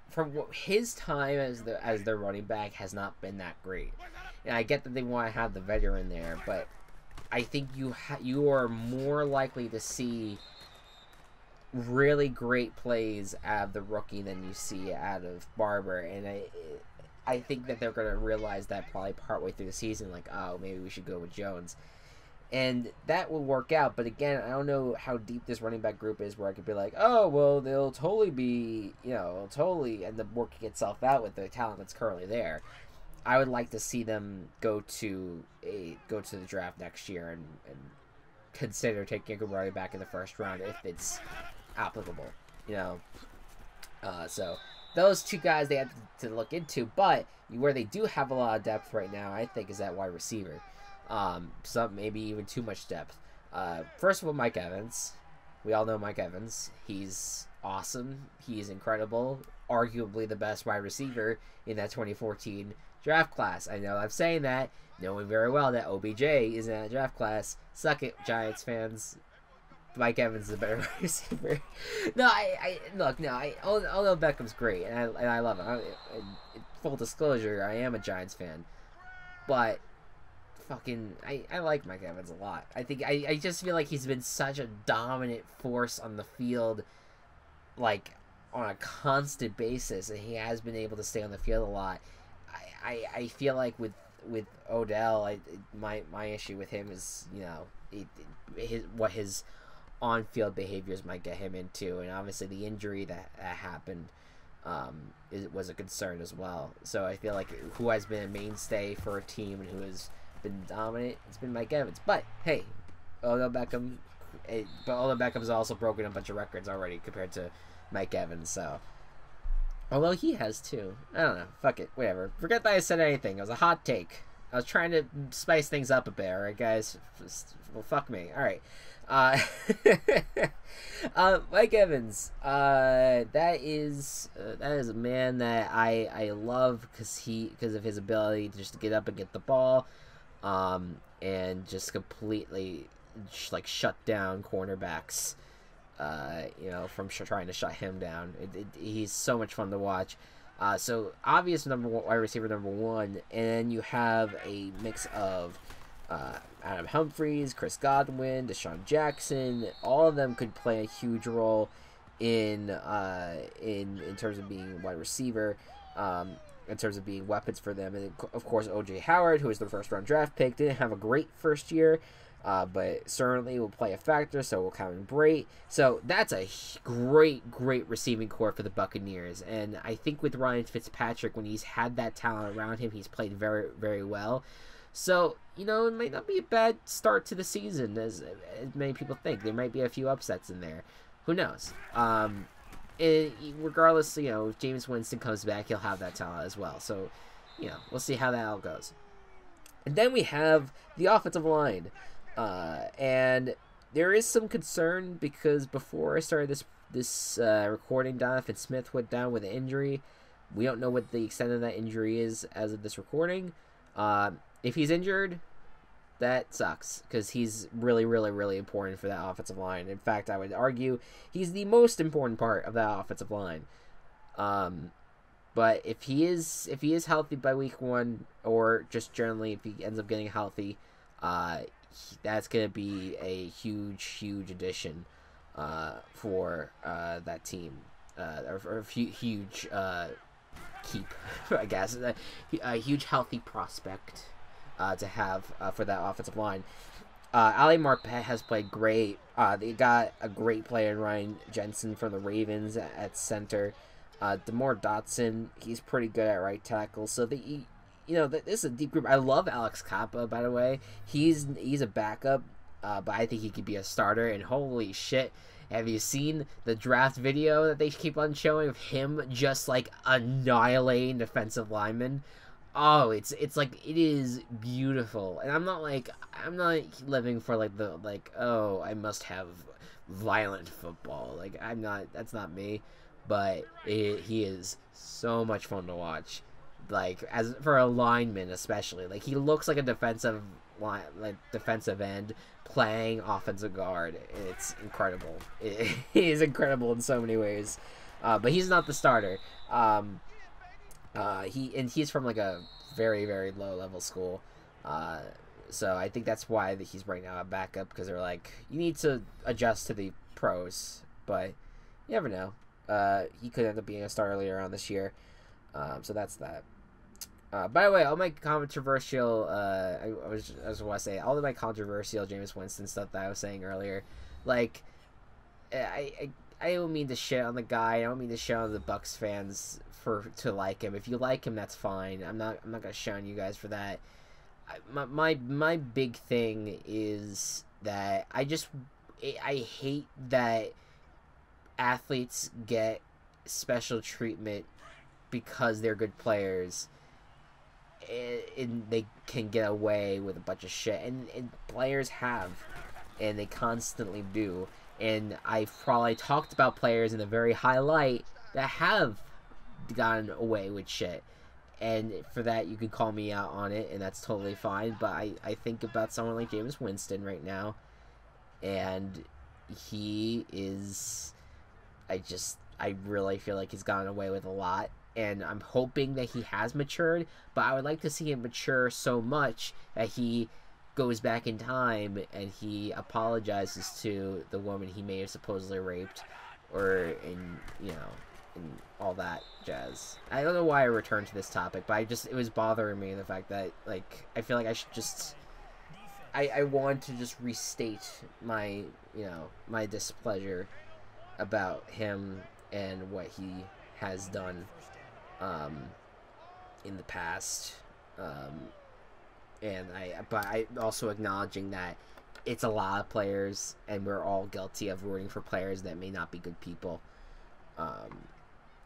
S1: from his time as their running back, has not been that great. And I get that they want to have the veteran there, but I think you are more likely to see really great plays out of the rookie than you see out of Barber, and I think that they're going to realize that probably partway through the season, like, oh, maybe we should go with Jones. And that will work out, but again, I don't know how deep this running back group is where I could be like, oh, well, they'll totally be, totally end up working itself out with the talent that's currently there. I would like to see them go to the draft next year and consider taking a good running back in the first round if it's applicable, So those two guys they have to look into, but where they do have a lot of depth right now, I think, is at wide receiver. Some maybe even too much depth. First of all, Mike Evans. We all know Mike Evans. He's awesome. He's incredible. Arguably the best wide receiver in that 2014 draft class. I know I'm saying that, knowing very well that OBJ is in that draft class. Suck it, Giants fans. Mike Evans is a better wide receiver. Although Beckham's great, and I love him. Full disclosure, I am a Giants fan, but I like Mike Evans a lot. I just feel like he's been such a dominant force on the field, like on a constant basis, and he has been able to stay on the field a lot. I feel like with Odell, my issue with him is his on-field behaviors might get him into, and obviously the injury that happened was a concern as well. So I feel like who has been a mainstay for a team and who has been dominant, it's been Mike Evans. But hey, Odell Beckham's also broken a bunch of records already compared to Mike Evans. So although he has too, I don't know. Fuck it, whatever. Forget that I said anything. It was a hot take. I was trying to spice things up a bit, alright, guys? Well, fuck me. Alright. Mike Evans. That is a man that I love because of his ability to just get up and get the ball, and just completely shut down cornerbacks. From trying to shut him down. He's so much fun to watch. So obvious wide receiver number one, and then you have a mix of Adam Humphries, Chris Godwin, Deshaun Jackson. All of them could play a huge role in terms of being wide receiver, in terms of being weapons for them. And of course, O.J. Howard, who was the first round draft pick, didn't have a great first year. But certainly will play a factor, so will count in great. So that's a great receiving core for the Buccaneers. And I think with Ryan Fitzpatrick, when he's had that talent around him, he's played very, very well. So, it might not be a bad start to the season, as many people think. There might be a few upsets in there. Who knows? Regardless, if Jameis Winston comes back, he'll have that talent as well. So, we'll see how that all goes. And then we have the offensive line. And there is some concern because before I started this recording, Donovan Smith went down with an injury. We don't know what the extent of that injury is as of this recording. If he's injured, that sucks because he's really, really, really important for that offensive line. In fact, I would argue he's the most important part of that offensive line. But if he is healthy by week 1, or just generally if he ends up getting healthy, that's going to be a huge addition for that team, or a huge keep, I guess. A huge healthy prospect to have for that offensive line. Ali Marpet has played great. They got a great player in Ryan Jensen from the Ravens at center. DeMar Dotson, he's pretty good at right tackle. So this is a deep group. I love Alex Kappa, by the way. He's a backup but I think he could be a starter. And holy shit, have you seen the draft video that they keep on showing of him just like annihilating defensive linemen? Oh, it's like, it is beautiful. And I'm not living for like the oh, I must have violent football. Like, I'm not, that's not me. But he is so much fun to watch. Like, as for a lineman especially, like, he looks like a defensive end playing offensive guard. It's incredible. He is incredible in so many ways. But he's not the starter. He's from like a very, very low level school. So I think that's why he's right now a backup, because they're like, you need to adjust to the pros. But you never know. He could end up being a starter later on this year. So that's that. By the way, all my controversial, I was want to say, all of my controversial Jameis Winston stuff that I was saying earlier, like, I don't mean to shit on the guy. I don't mean to shit on the Bucs fans to like him. If you like him, that's fine. I'm not gonna shit on you guys for that. My big thing is that I hate that athletes get special treatment because they're good players, and they can get away with a bunch of shit, and players have, and they constantly do. And I've probably talked about players in a very high light that have gotten away with shit, and for that you could call me out on it, and that's totally fine. But I think about someone like Jameis Winston right now, and he is, I really feel like he's gotten away with a lot, and I'm hoping that he has matured, but I would like to see him mature so much that he goes back in time and he apologizes to the woman he may have supposedly raped, or in all that jazz. I don't know why I returned to this topic, but it was bothering me, the fact that, like, I feel like I should just, I want to just restate my, my displeasure about him and what he has done in the past. But I also acknowledging that it's a lot of players, and we're all guilty of rooting for players that may not be good people.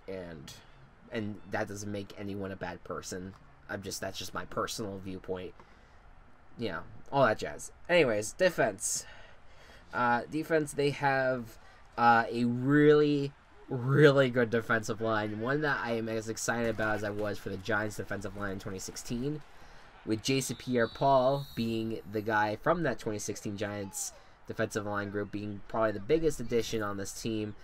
S1: And that doesn't make anyone a bad person. That's just my personal viewpoint. All that jazz. Anyways, defense. They have a really, really good defensive line. One that I am as excited about as I was for the Giants' defensive line in 2016. With Jason Pierre-Paul being the guy from that 2016 Giants defensive line group, being probably the biggest addition on this team.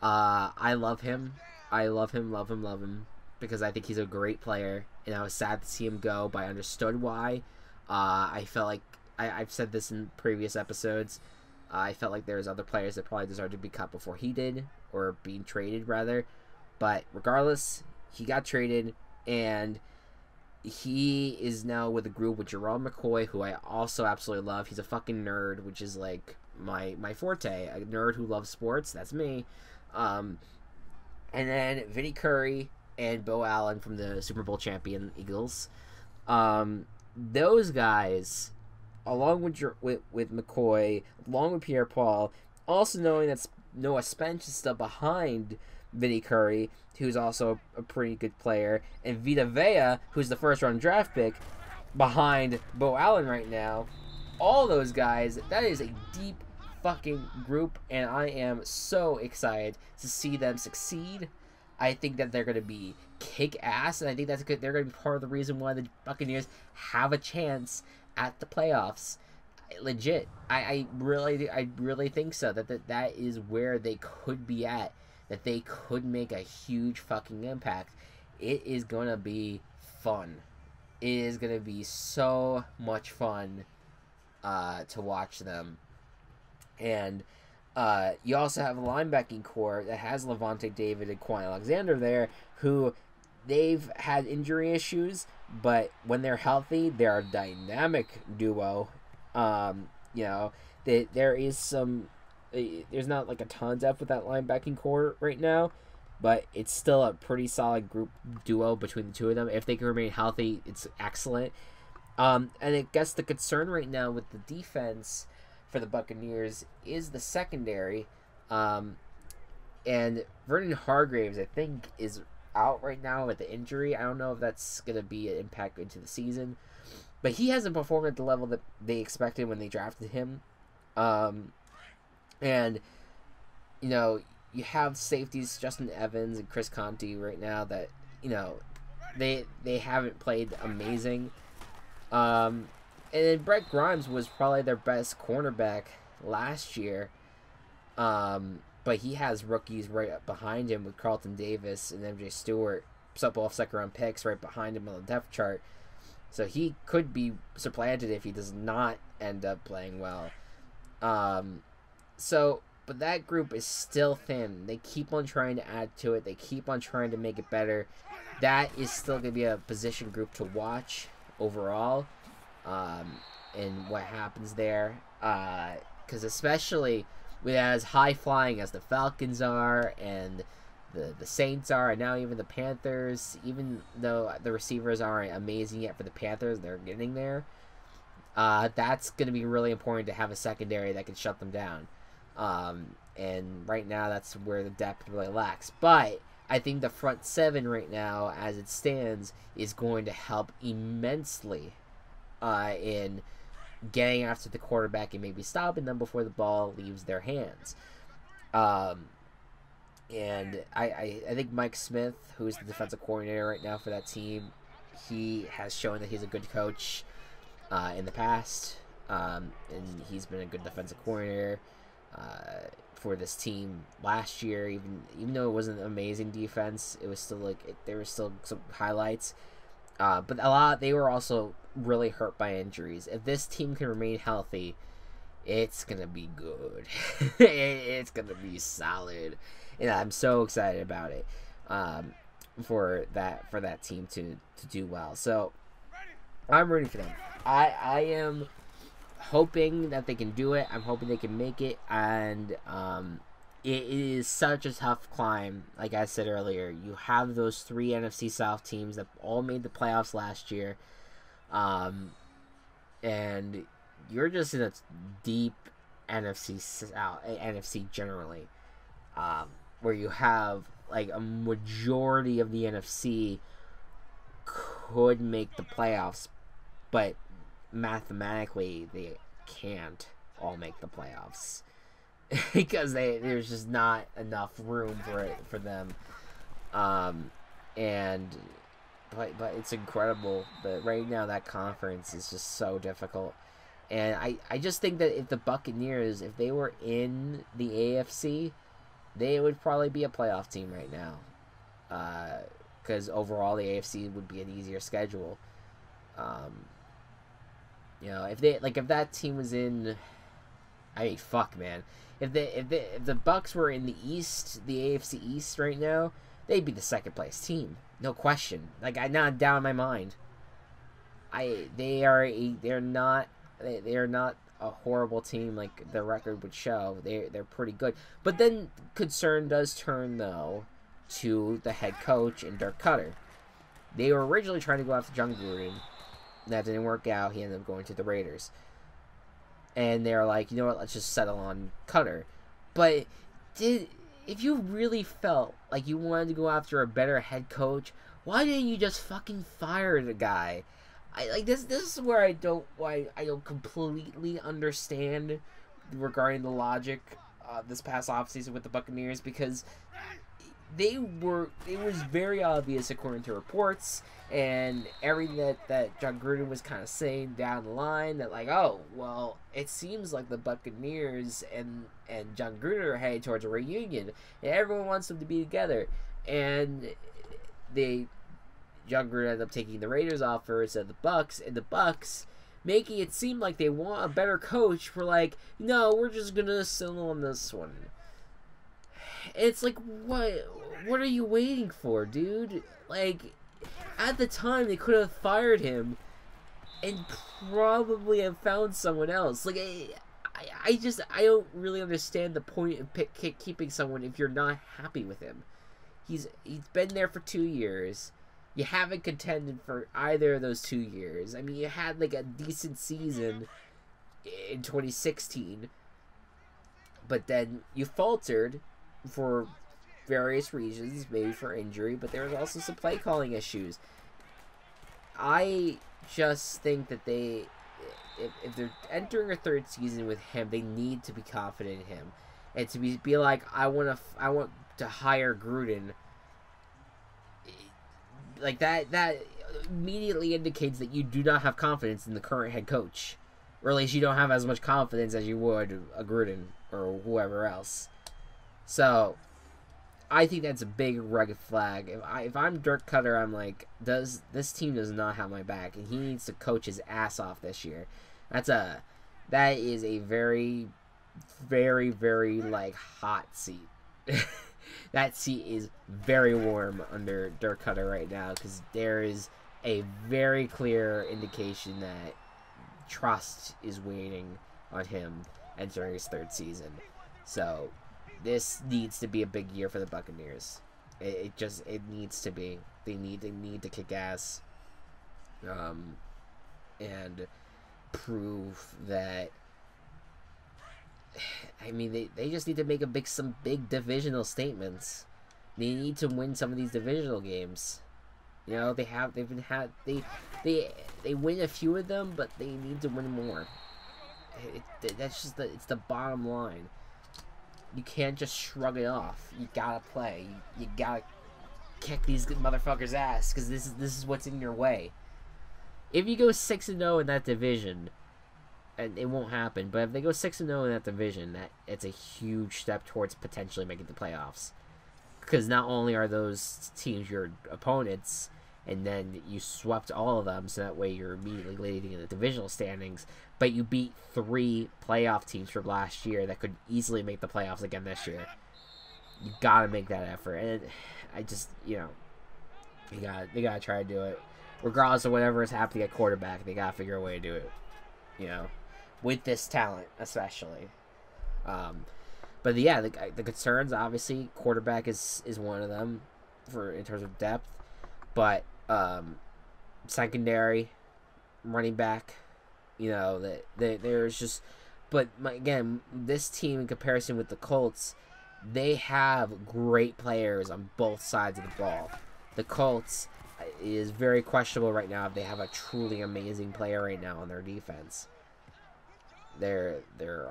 S1: I love him. I love him, because I think he's a great player, and I was sad to see him go, but I understood why. I felt like, I've said this in previous episodes, I felt like there's other players that probably deserved to be cut before he did, or being traded, rather. But regardless, he got traded, and he is now with a group with Gerald McCoy, who I also absolutely love. He's a fucking nerd, which is like my forte. A nerd who loves sports. That's me. And then Vinny Curry and Bo Allen from the Super Bowl champion Eagles. Those guys, along with McCoy, along with Pierre-Paul, also knowing that Noah Spence is still behind Vinny Curry, who's also a pretty good player, and Vita Vea, who's the first-round draft pick, behind Bo Allen right now. All those guys, that is a deep fucking group, and I am so excited to see them succeed. I think that they're going to be kick-ass, and I think that's good. They're going to be part of the reason why the Buccaneers have a chance at the playoffs. Legit. I really think so. That is where they could be at. That they could make a huge fucking impact. It is going to be fun. It is going to be so much fun to watch them. And you also have a linebacking core that has Levante David and Quan Alexander there, who they've had injury issues, but when they're healthy, they're a dynamic duo. There is some... There's not like a ton of depth with that linebacking core right now, but it's still a pretty solid group duo between the two of them. If they can remain healthy, it's excellent. And I guess the concern right now with the defense for the Buccaneers is the secondary. And Vernon Hargreaves, I think, is out right now with the injury. I don't know if that's going to be an impact into the season. But he hasn't performed at the level that they expected when they drafted him. And, you know, you have safeties Justin Evans and Chris Conte right now that, you know, they haven't played amazing. And then Brett Grimes was probably their best cornerback last year. But he has rookies right up behind him with Carlton Davis and MJ Stewart, both second-round picks right behind him on the depth chart. So he could be supplanted if he does not end up playing well. But that group is still thin. They keep on trying to add to it. They keep on trying to make it better. That is still going to be a position group to watch overall, and what happens there. Because especially with as high-flying as the Falcons are and the Saints are, and now even the Panthers, even though the receivers aren't amazing yet for the Panthers, they're getting there. That's going to be really important to have a secondary that can shut them down. And right now, that's where the depth really lacks. But I think the front seven right now, as it stands, is going to help immensely in getting after the quarterback and maybe stopping them before the ball leaves their hands. And I think Mike Smith, who's the defensive coordinator right now for that team, he has shown that he's a good coach in the past, and he's been a good defensive coordinator for this team last year. Even though it wasn't an amazing defense, it was still there were still some highlights. But they were also really hurt by injuries. If this team can remain healthy, it's gonna be good. It's gonna be solid, and I'm so excited about it. For that team to do well. So I'm rooting for them. I am hoping that they can do it. I'm hoping they can make it, and it is such a tough climb. Like I said earlier, you have those 3 NFC South teams that all made the playoffs last year, and you're just in a deep NFC South, NFC generally, where you have like a majority of the NFC could make the playoffs, but mathematically they can't all make the playoffs because there's just not enough room for them. But it's incredible. But right now that conference is just so difficult, and I just think that if the Buccaneers, if they were in the AFC, they would probably be a playoff team right now, because overall the AFC would be an easier schedule. You know, if that team was in, fuck, man, if the Bucks were in the East, the AFC East right now, they'd be the second place team, no question. Like, I not down in my mind. They're not a horrible team like the record would show. They're pretty good. But then concern does turn though to the head coach and Dirk Cutter. They were originally trying to go after John Gruden. That didn't work out. He ended up going to the Raiders. And they're like, you know what, let's just settle on Cutter. But if you really felt like you wanted to go after a better head coach, why didn't you just fucking fire the guy? This is where I don't completely understand regarding the logic this past offseason with the Buccaneers, because it was very obvious according to reports and everything that John Gruden was kind of saying down the line, that like, oh well, it seems like the Buccaneers and John Gruden are headed towards a reunion and everyone wants them to be together, and John Gruden ended up taking the Raiders offer instead of the Bucks, and the Bucks making it seem like they want a better coach. We're like, no, we're just gonna settle on this one. It's like, what are you waiting for, dude? Like, at the time they could have fired him and probably have found someone else. Like, I don't really understand the point of keeping someone if you're not happy with him. He's been there for 2 years. You haven't contended for either of those 2 years. I mean, you had like a decent season in 2016, but then you faltered for various reasons, maybe for injury, but there was also some play calling issues. I just think that if they're entering a third season with him, they need to be confident in him, and to be like, I want to hire Gruden. Like that immediately indicates that you do not have confidence in the current head coach, or at least you don't have as much confidence as you would a Gruden or whoever else. So I think that's a big red flag. If I'm Dirk Cutter, I'm like, this team does not have my back, and he needs to coach his ass off this year. That is a very, very, very like hot seat. That seat is very warm under Dirk Cutter right now, because there is a very clear indication that trust is waning on him entering his third season. So this needs to be a big year for the Buccaneers. It needs to be. They need to kick ass, and prove that. I mean, they just need to make some big divisional statements. They need to win some of these divisional games. You know, they win a few of them, but they need to win more. That's just it's the bottom line. You can't just shrug it off. You gotta play. You gotta kick these motherfuckers' ass, because this is what's in your way. If you go 6-0 in that division, and it won't happen, but if they go 6-0 in that division, it's a huge step towards potentially making the playoffs. Because not only are those teams your opponents, and then you swept all of them, so that way you're immediately leading in the divisional standings, but you beat 3 playoff teams from last year that could easily make the playoffs again this year. You gotta make that effort, and I just, you know, they gotta try to do it. Regardless of whatever is happening at quarterback, they gotta figure a way to do it. You know, with this talent, especially. But yeah, the concerns, obviously, quarterback is one of them in terms of depth. But secondary, running back, you know, there's just. But again, this team in comparison with the Colts, they have great players on both sides of the ball. The Colts is very questionable right now if they have a truly amazing player right now on their defense. Their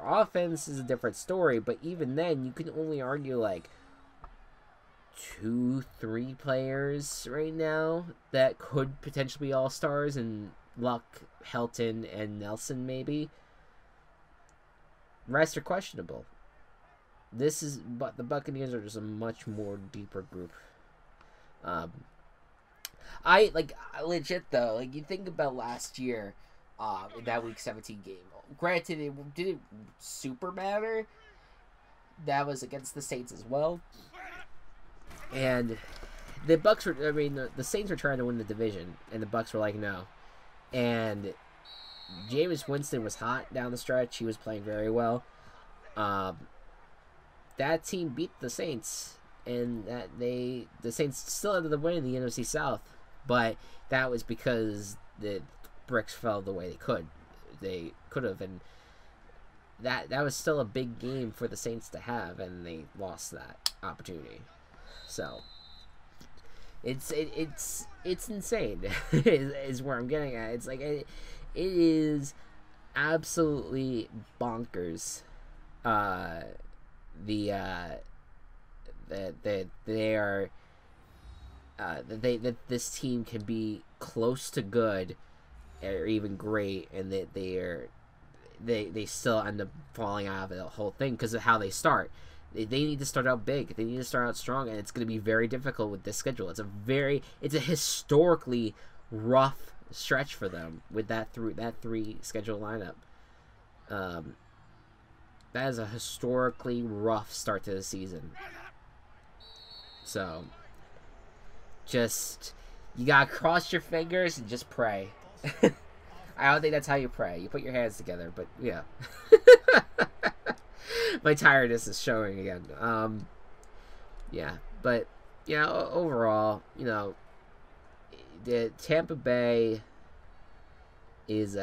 S1: offense is a different story, but even then, you can only argue like 2-3 players right now that could potentially be all-stars, and Luck, Helton, and Nelson maybe. Rest are questionable. But the Buccaneers are just a much more deeper group. I legit though, like, you think about last year, in that Week 17 game. Granted, it didn't super matter. That was against the Saints as well. And the Bucks were, I mean, the Saints were trying to win the division, and the Bucks were like, no. And Jameis Winston was hot down the stretch. He was playing very well. That team beat the Saints, and the Saints still ended up winning the NFC South, but that was because the bricks fell the way they could have, and that was still a big game for the Saints to have, and they lost that opportunity. So it's insane is where I'm getting at. It's like it is absolutely bonkers. That this team can be close to good or even great, and that they still end up falling out of the whole thing because of how they start. They need to start out big. They need to start out strong, and it's going to be very difficult with this schedule. It's a historically rough stretch for them with that 3 schedule lineup. That is a historically rough start to the season. So, you gotta cross your fingers and just pray. I don't think that's how you pray. You put your hands together, but yeah. My tiredness is showing again. Yeah, but yeah, overall, you know, the Tampa Bay is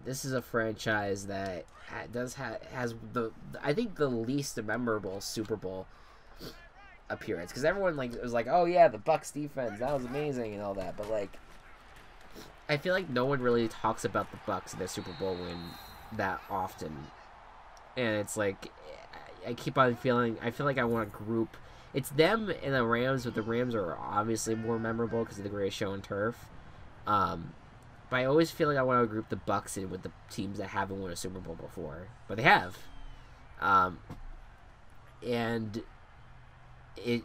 S1: this is a franchise that has the I think the least memorable Super Bowl appearance, because everyone like was like, oh yeah, the Bucs defense, that was amazing and all that, but like I feel like no one really talks about the Bucs and their Super Bowl win that often, and it's like I keep on feeling I feel like I want to group it's them and the Rams, but the Rams are obviously more memorable because of the greatest show on turf. But I always feel like I want to group the Bucs in with the teams that haven't won a Super Bowl before, but they have. And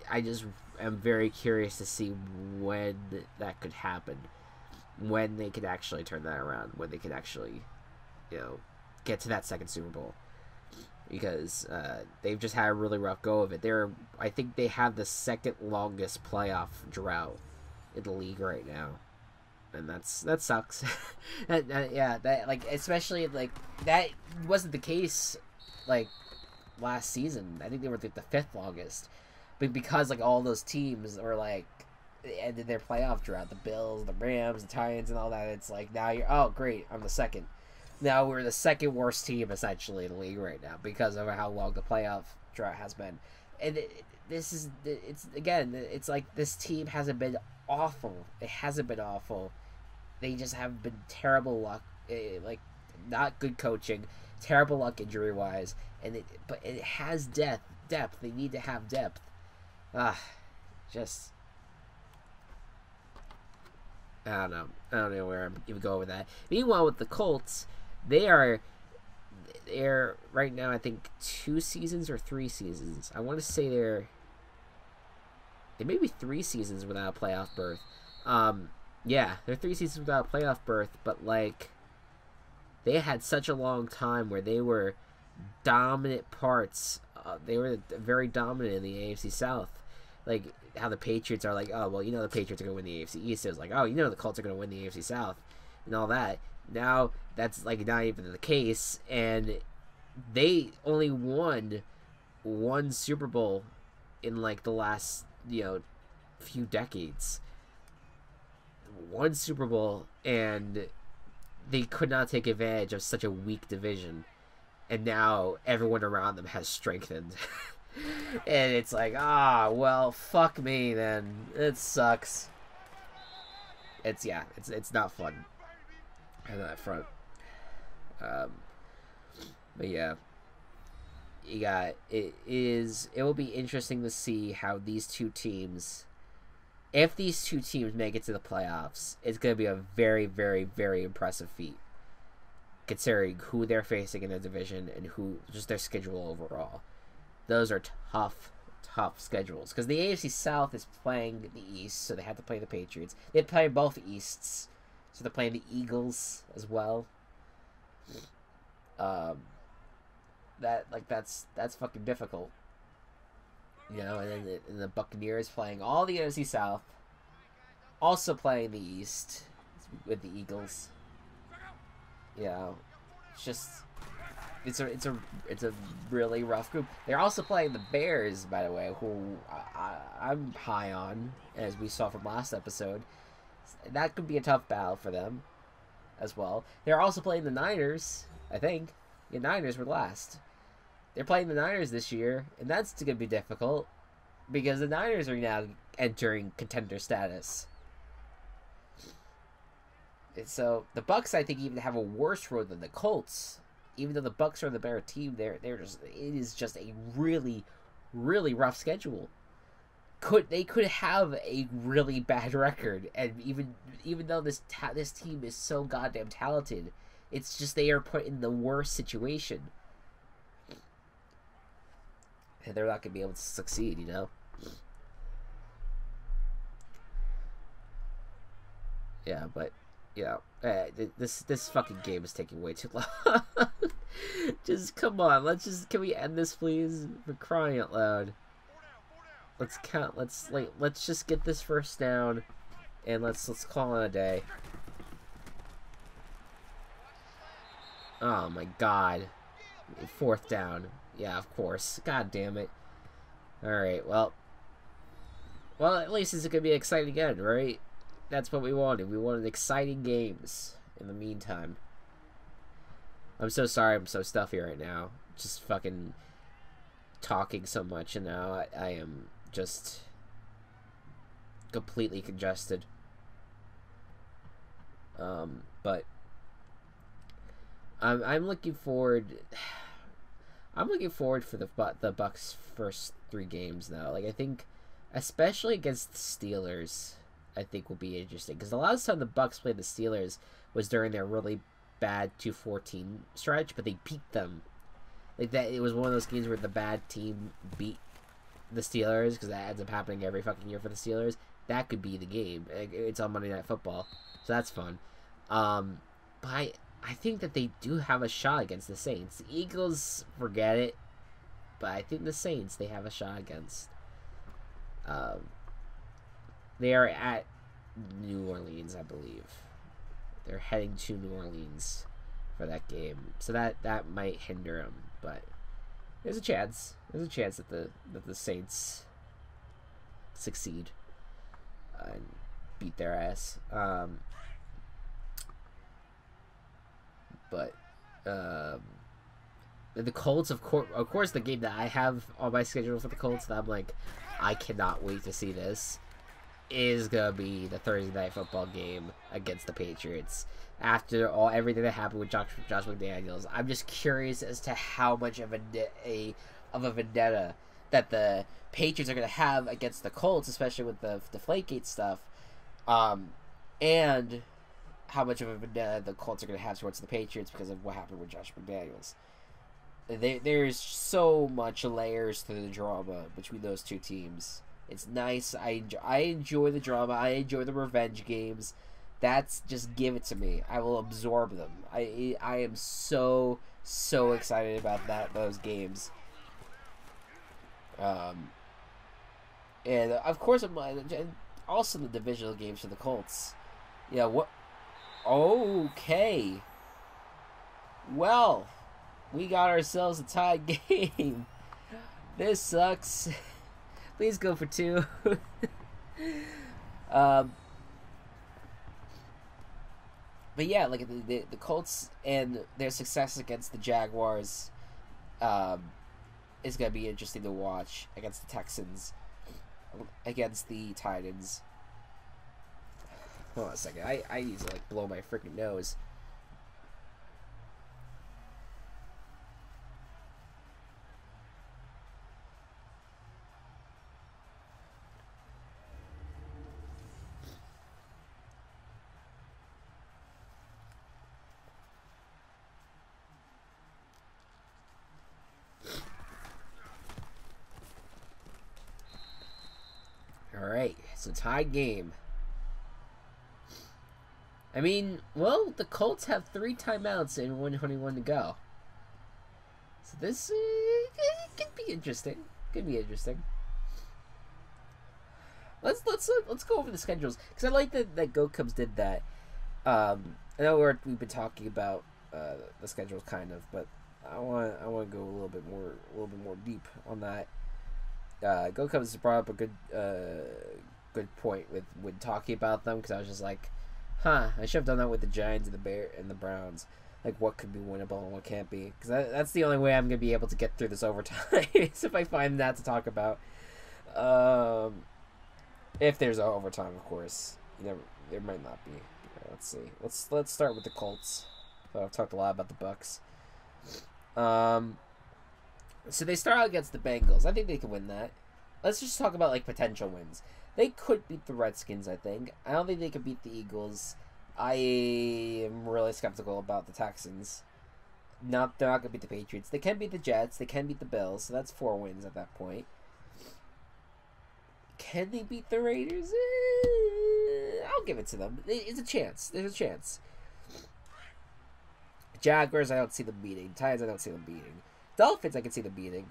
S1: I just am very curious to see when that could happen, when they could actually turn that around, when they could actually, get to that second Super Bowl, because they've just had a really rough go of it. I think they have the second longest playoff drought in the league right now. And that sucks. that like especially like that wasn't the case like last season. I think they were like the fifth longest, but because like all those teams were like ended their playoff drought, the Bills, the Rams, the Titans, and all that. It's like now you're great, I'm the second. Now we're the second worst team essentially in the league right now because of how long the playoff drought has been, and it's like this team hasn't been awful. It hasn't been awful. They just have been terrible luck, like not good coaching, terrible luck injury wise, but it has depth. They need to have depth. Just I don't know where I'm even going with that. Meanwhile, with the Colts, they're right now I think 2 seasons or 3 seasons. I want to say they may be 3 seasons without a playoff berth. Yeah, they're 3 seasons without a playoff berth, but like they had such a long time where they were dominant parts. They were very dominant in the AFC South. Like how the Patriots are like, oh well, the Patriots are gonna win the AFC East. It was like, oh, the Colts are gonna win the AFC South and all that. Now that's like not even the case, and they only won 1 Super Bowl in like the last few decades. 1 Super Bowl, and they could not take advantage of such a weak division, and now everyone around them has strengthened. And it's like, well, fuck me then. It sucks. It's not fun on that front. But yeah, it will be interesting to see how these two teams, if these two teams make it to the playoffs, it's going to be a very, very, very impressive feat, considering who they're facing in the division and who just their schedule overall. Those are tough schedules, because the AFC South is playing the East, so they have to play the Patriots. They play both Easts, so they're playing the Eagles as well. That's fucking difficult. And then the Buccaneers playing all the NFC South, also playing the East with the Eagles. It's a really rough group. They're also playing the Bears, by the way, who I'm high on, as we saw from last episode. That could be a tough battle for them as well. They're also playing the Niners, I think. The Niners were last. They're playing the Niners this year, and that's going to be difficult because the Niners are now entering contender status. And so the Bucs, I think, even have a worse road than the Colts. Even though the Bucs are the better team, it is just a really, really rough schedule. They could have a really bad record, and even though this team is so goddamn talented, it's just they are put in the worst situation, and they're not gonna be able to succeed. Yeah, but this fucking game is taking way too long. Just come on, can we end this, please? For crying out loud. Let's just get this first down, and let's call it a day. Oh my god. 4th down. Yeah, of course. God damn it. Alright, well, at least it's gonna be exciting again, right? That's what we wanted. We wanted exciting games in the meantime. I'm so sorry I'm so stuffy right now. Just fucking talking so much, and now I am just completely congested. But I'm looking forward. I'm looking forward for the Bucks' first 3 games though. Like I think, especially against the Steelers, I think will be interesting because the last time the Bucks played the Steelers was during their really bad 2-14 stretch, but they beat them. Like that, it was one of those games where the bad team beat the Steelers because that ends up happening every fucking year for the Steelers. That could be the game. It's on Monday Night Football, so that's fun. But I think that they do have a shot against the Saints. The Eagles, forget it. But I think the Saints, they have a shot against. They are at New Orleans, I believe. They're heading to New Orleans for that game, so that might hinder them. But there's a chance. There's a chance that the Saints succeed and beat their ass. But the Colts, of course, the game that I have on my schedule for the Colts that I'm like, I cannot wait to see this, is gonna be the Thursday Night Football game against the Patriots. After everything that happened with Josh McDaniels, I'm just curious as to how much of a vendetta that the Patriots are gonna have against the Colts, especially with the Deflategate stuff, and how much of a vendetta the Colts are gonna have towards the Patriots because of what happened with Josh McDaniels. There's so much layers to the drama between those two teams. It's nice. I enjoy the drama. I enjoy the revenge games. That's just give it to me. I will absorb them. I am so excited about those games. And of course, and also the divisional games for the Colts. Yeah. What? Okay. Well, we got ourselves a tied game. This sucks. Please go for 2. But yeah, like the Colts and their success against the Jaguars is gonna be interesting to watch against the Texans, against the Titans. Hold on a second. I need to like blow my freaking nose. Alright, it's a tied game. I mean, well, the Colts have 3 timeouts and 1:21 to go. So this could be interesting. Could be interesting. Let's go over the schedules because I like that Go Cubs did that. I know we've been talking about the schedules kind of, but I want to go a little bit more deep on that. Go Cubs brought up a good point with talking about them because I was just like, I should have done that with the Giants and the Browns. Like, what could be winnable and what can't be? Because that's the only way I'm gonna be able to get through this overtime is if I find that to talk about. If there's an overtime, of course. There might not be. Let's see. Let's start with the Colts. I've talked a lot about the Bucks. So they start out against the Bengals. I think they can win that. Let's just talk about like potential wins. They could beat the Redskins, I think. I don't think they could beat the Eagles. I am really skeptical about the Texans. They're not going to beat the Patriots. They can beat the Jets. They can beat the Bills. So that's 4 wins at that point. Can they beat the Raiders? I'll give it to them. It's a chance. There's a chance. Jaguars, I don't see them beating. Titans, I don't see them beating. Dolphins, I can see them beating.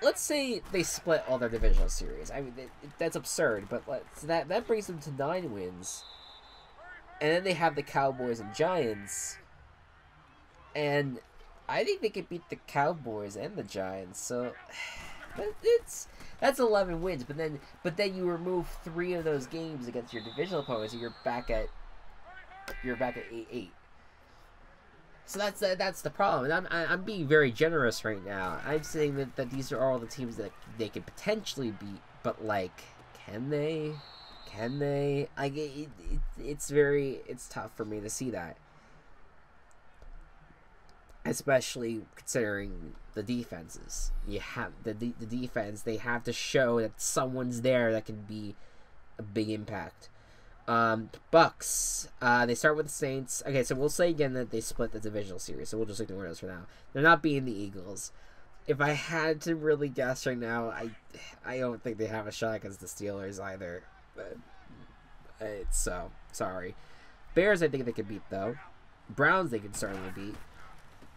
S1: Let's say they split all their divisional series. I mean, that's absurd, but that brings them to 9 wins. And then they have the Cowboys and Giants. And I think they could beat the Cowboys and the Giants. So that's 11 wins. But then you remove 3 of those games against your divisional opponents, and you're back at 8-8. So that's the problem. And I'm being very generous right now. I'm saying that these are all the teams that they could potentially beat, but like, can they? Can they? It's tough for me to see that, especially considering the defenses. You have the defense. They have to show that someone's there that can be a big impact. Bucks. They start with the Saints. Okay, so we'll say again that they split the divisional series, so we'll just ignore those for now. They're not beating the Eagles. If I had to really guess right now, I don't think they have a shot against the Steelers either. But so sorry. Bears, I think they could beat though. Browns, they could certainly beat.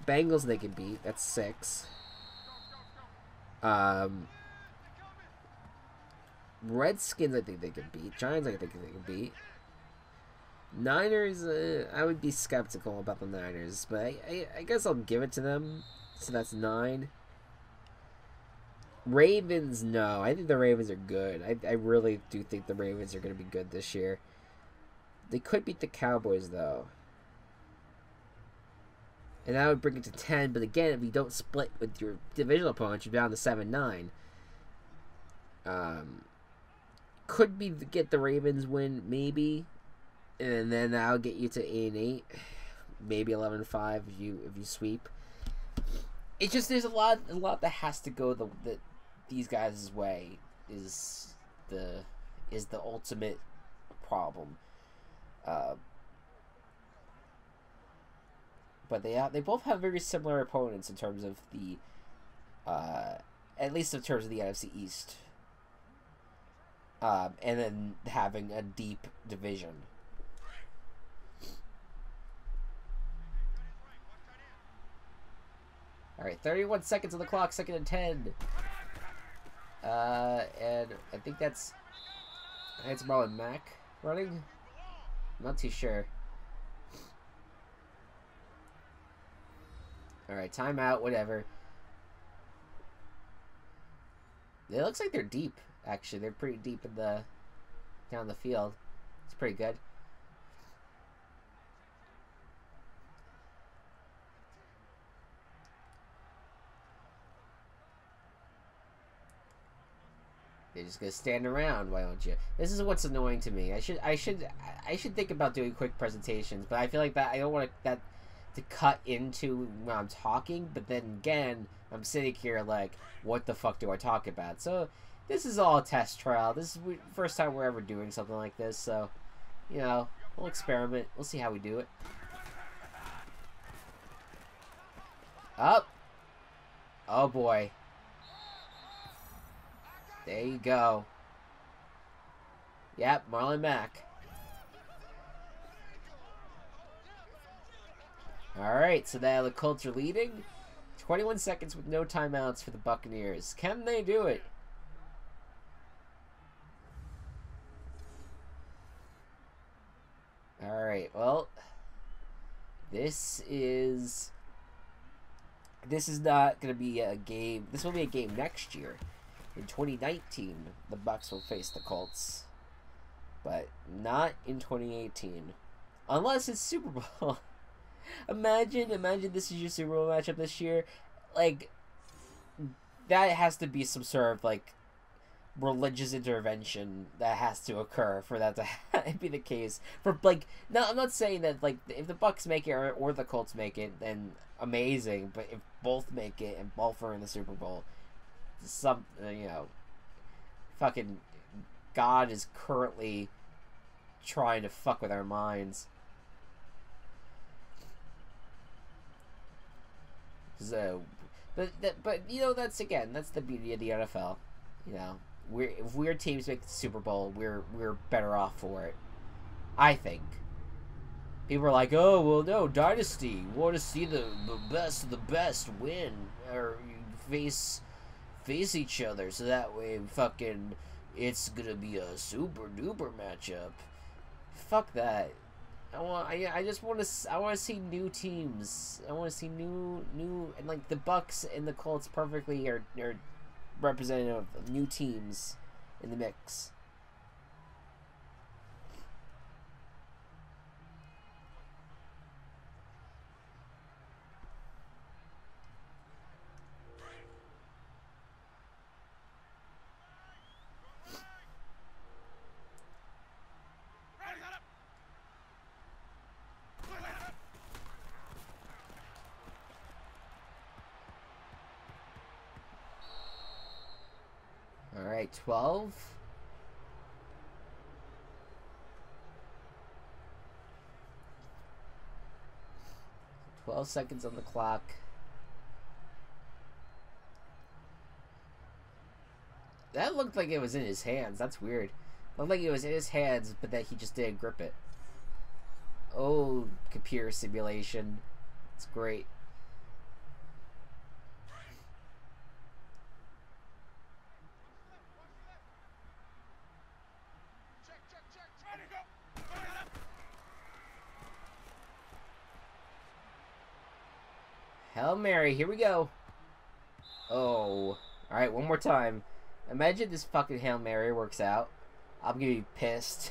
S1: Bengals, they could beat. That's 6. Redskins, I think they could beat. Giants, I think they could beat. Niners, I would be skeptical about the Niners, but I guess I'll give it to them. So that's 9. Ravens, no. I think the Ravens are good. I really do think the Ravens are going to be good this year. They could beat the Cowboys, though. And that would bring it to 10. But again, if you don't split with your divisional opponent, you're down to 7-9. Could be get the Ravens win, maybe. And then that'll get you to 8-8. Maybe 11-5 if you sweep. It's just there's a lot that has to go these guys' way is the ultimate problem. But they both have very similar opponents in terms of the at least in terms of the NFC East. And then having a deep division. All right, 31 seconds on the clock, 2nd and 10. And I think that's Marlon Mack running. I'm not too sure. All right, timeout, whatever. It looks like they're deep. Actually, they're pretty deep in down the field. It's pretty good. They're just gonna stand around. Why don't you? This is what's annoying to me. I should think about doing quick presentations, but I feel like that I don't want that to cut into when I'm talking. But then again, I'm sitting here like, what the fuck do I talk about? So this is all a test trial. This is the first time we're ever doing something like this. So, you know, we'll experiment. We'll see how we do it. Up. Oh boy. There you go. Yep, Marlon Mack. Alright, so now the Colts are leading. 21 seconds with no timeouts for the Buccaneers. Can they do it? Alright, well, this is not going to be a game. This will be a game next year. In 2019, the Bucs will face the Colts, but not in 2018, unless it's Super Bowl. Imagine this is your Super Bowl matchup this year. Like, that has to be some sort of like religious intervention that has to occur for that to be the case. For like, no, I'm not saying that like if the Bucs make it or the Colts make it, then amazing. But if both make it and both are in the Super Bowl, fucking God is currently trying to fuck with our minds. So, but that's the beauty of the NFL. You know, if we're teams make the Super Bowl, we're better off for it. I think. People are like, oh well, no dynasty. We want to see the best of the best win or face each other, so that way fucking it's gonna be a super duper matchup. Fuck that. I just want to see new teams. I want to see new and like the Bucs and the Colts perfectly are representative of new teams in the mix. Alright, 12. Seconds on the clock. That looked like it was in his hands. That's weird. Looked like it was in his hands, but that he just didn't grip it. Oh, computer simulation. It's great. Hail Mary, here we go. Oh. Alright, one more time. Imagine this fucking Hail Mary works out. I'm gonna be pissed.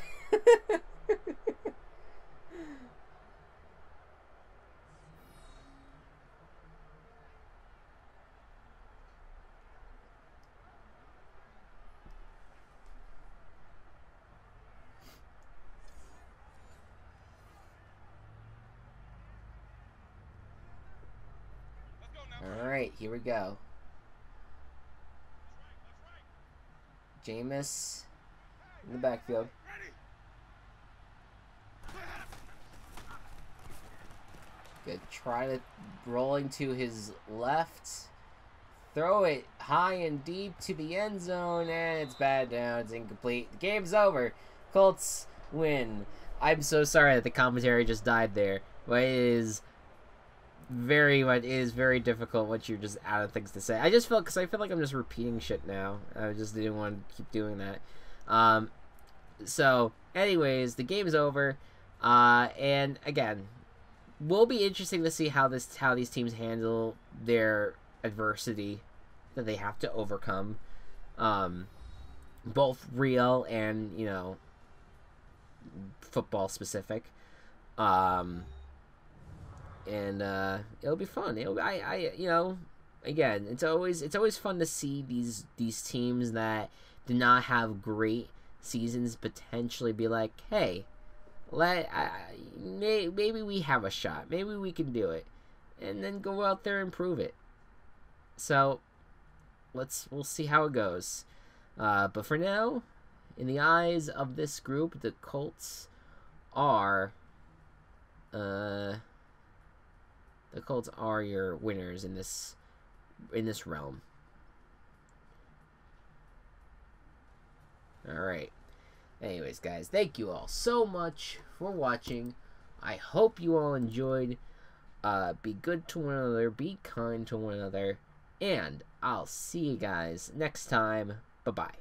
S1: Alright, here we go. Jameis in the backfield. Good. Try to rolling to his left. Throw it high and deep to the end zone, and it's bad down. It's incomplete. The game's over. Colts win. I'm so sorry that the commentary just died there, but it is very difficult once you're just out of things to say. I just felt, because I feel like I'm just repeating shit now. I just didn't want to keep doing that. So anyways, the game's over, and again, will be interesting to see how these teams handle their adversity that they have to overcome, both real and, you know, football specific. And it'll be fun. You know, again, it's always fun to see these teams that do not have great seasons potentially be like, hey, maybe we have a shot. Maybe we can do it, and then go out there and prove it. So we'll see how it goes. But for now, in the eyes of this group, the Colts are your winners in this realm. All right. Anyways, guys, thank you all so much for watching. I hope you all enjoyed. Be good to one another. Be kind to one another. And I'll see you guys next time. Bye-bye.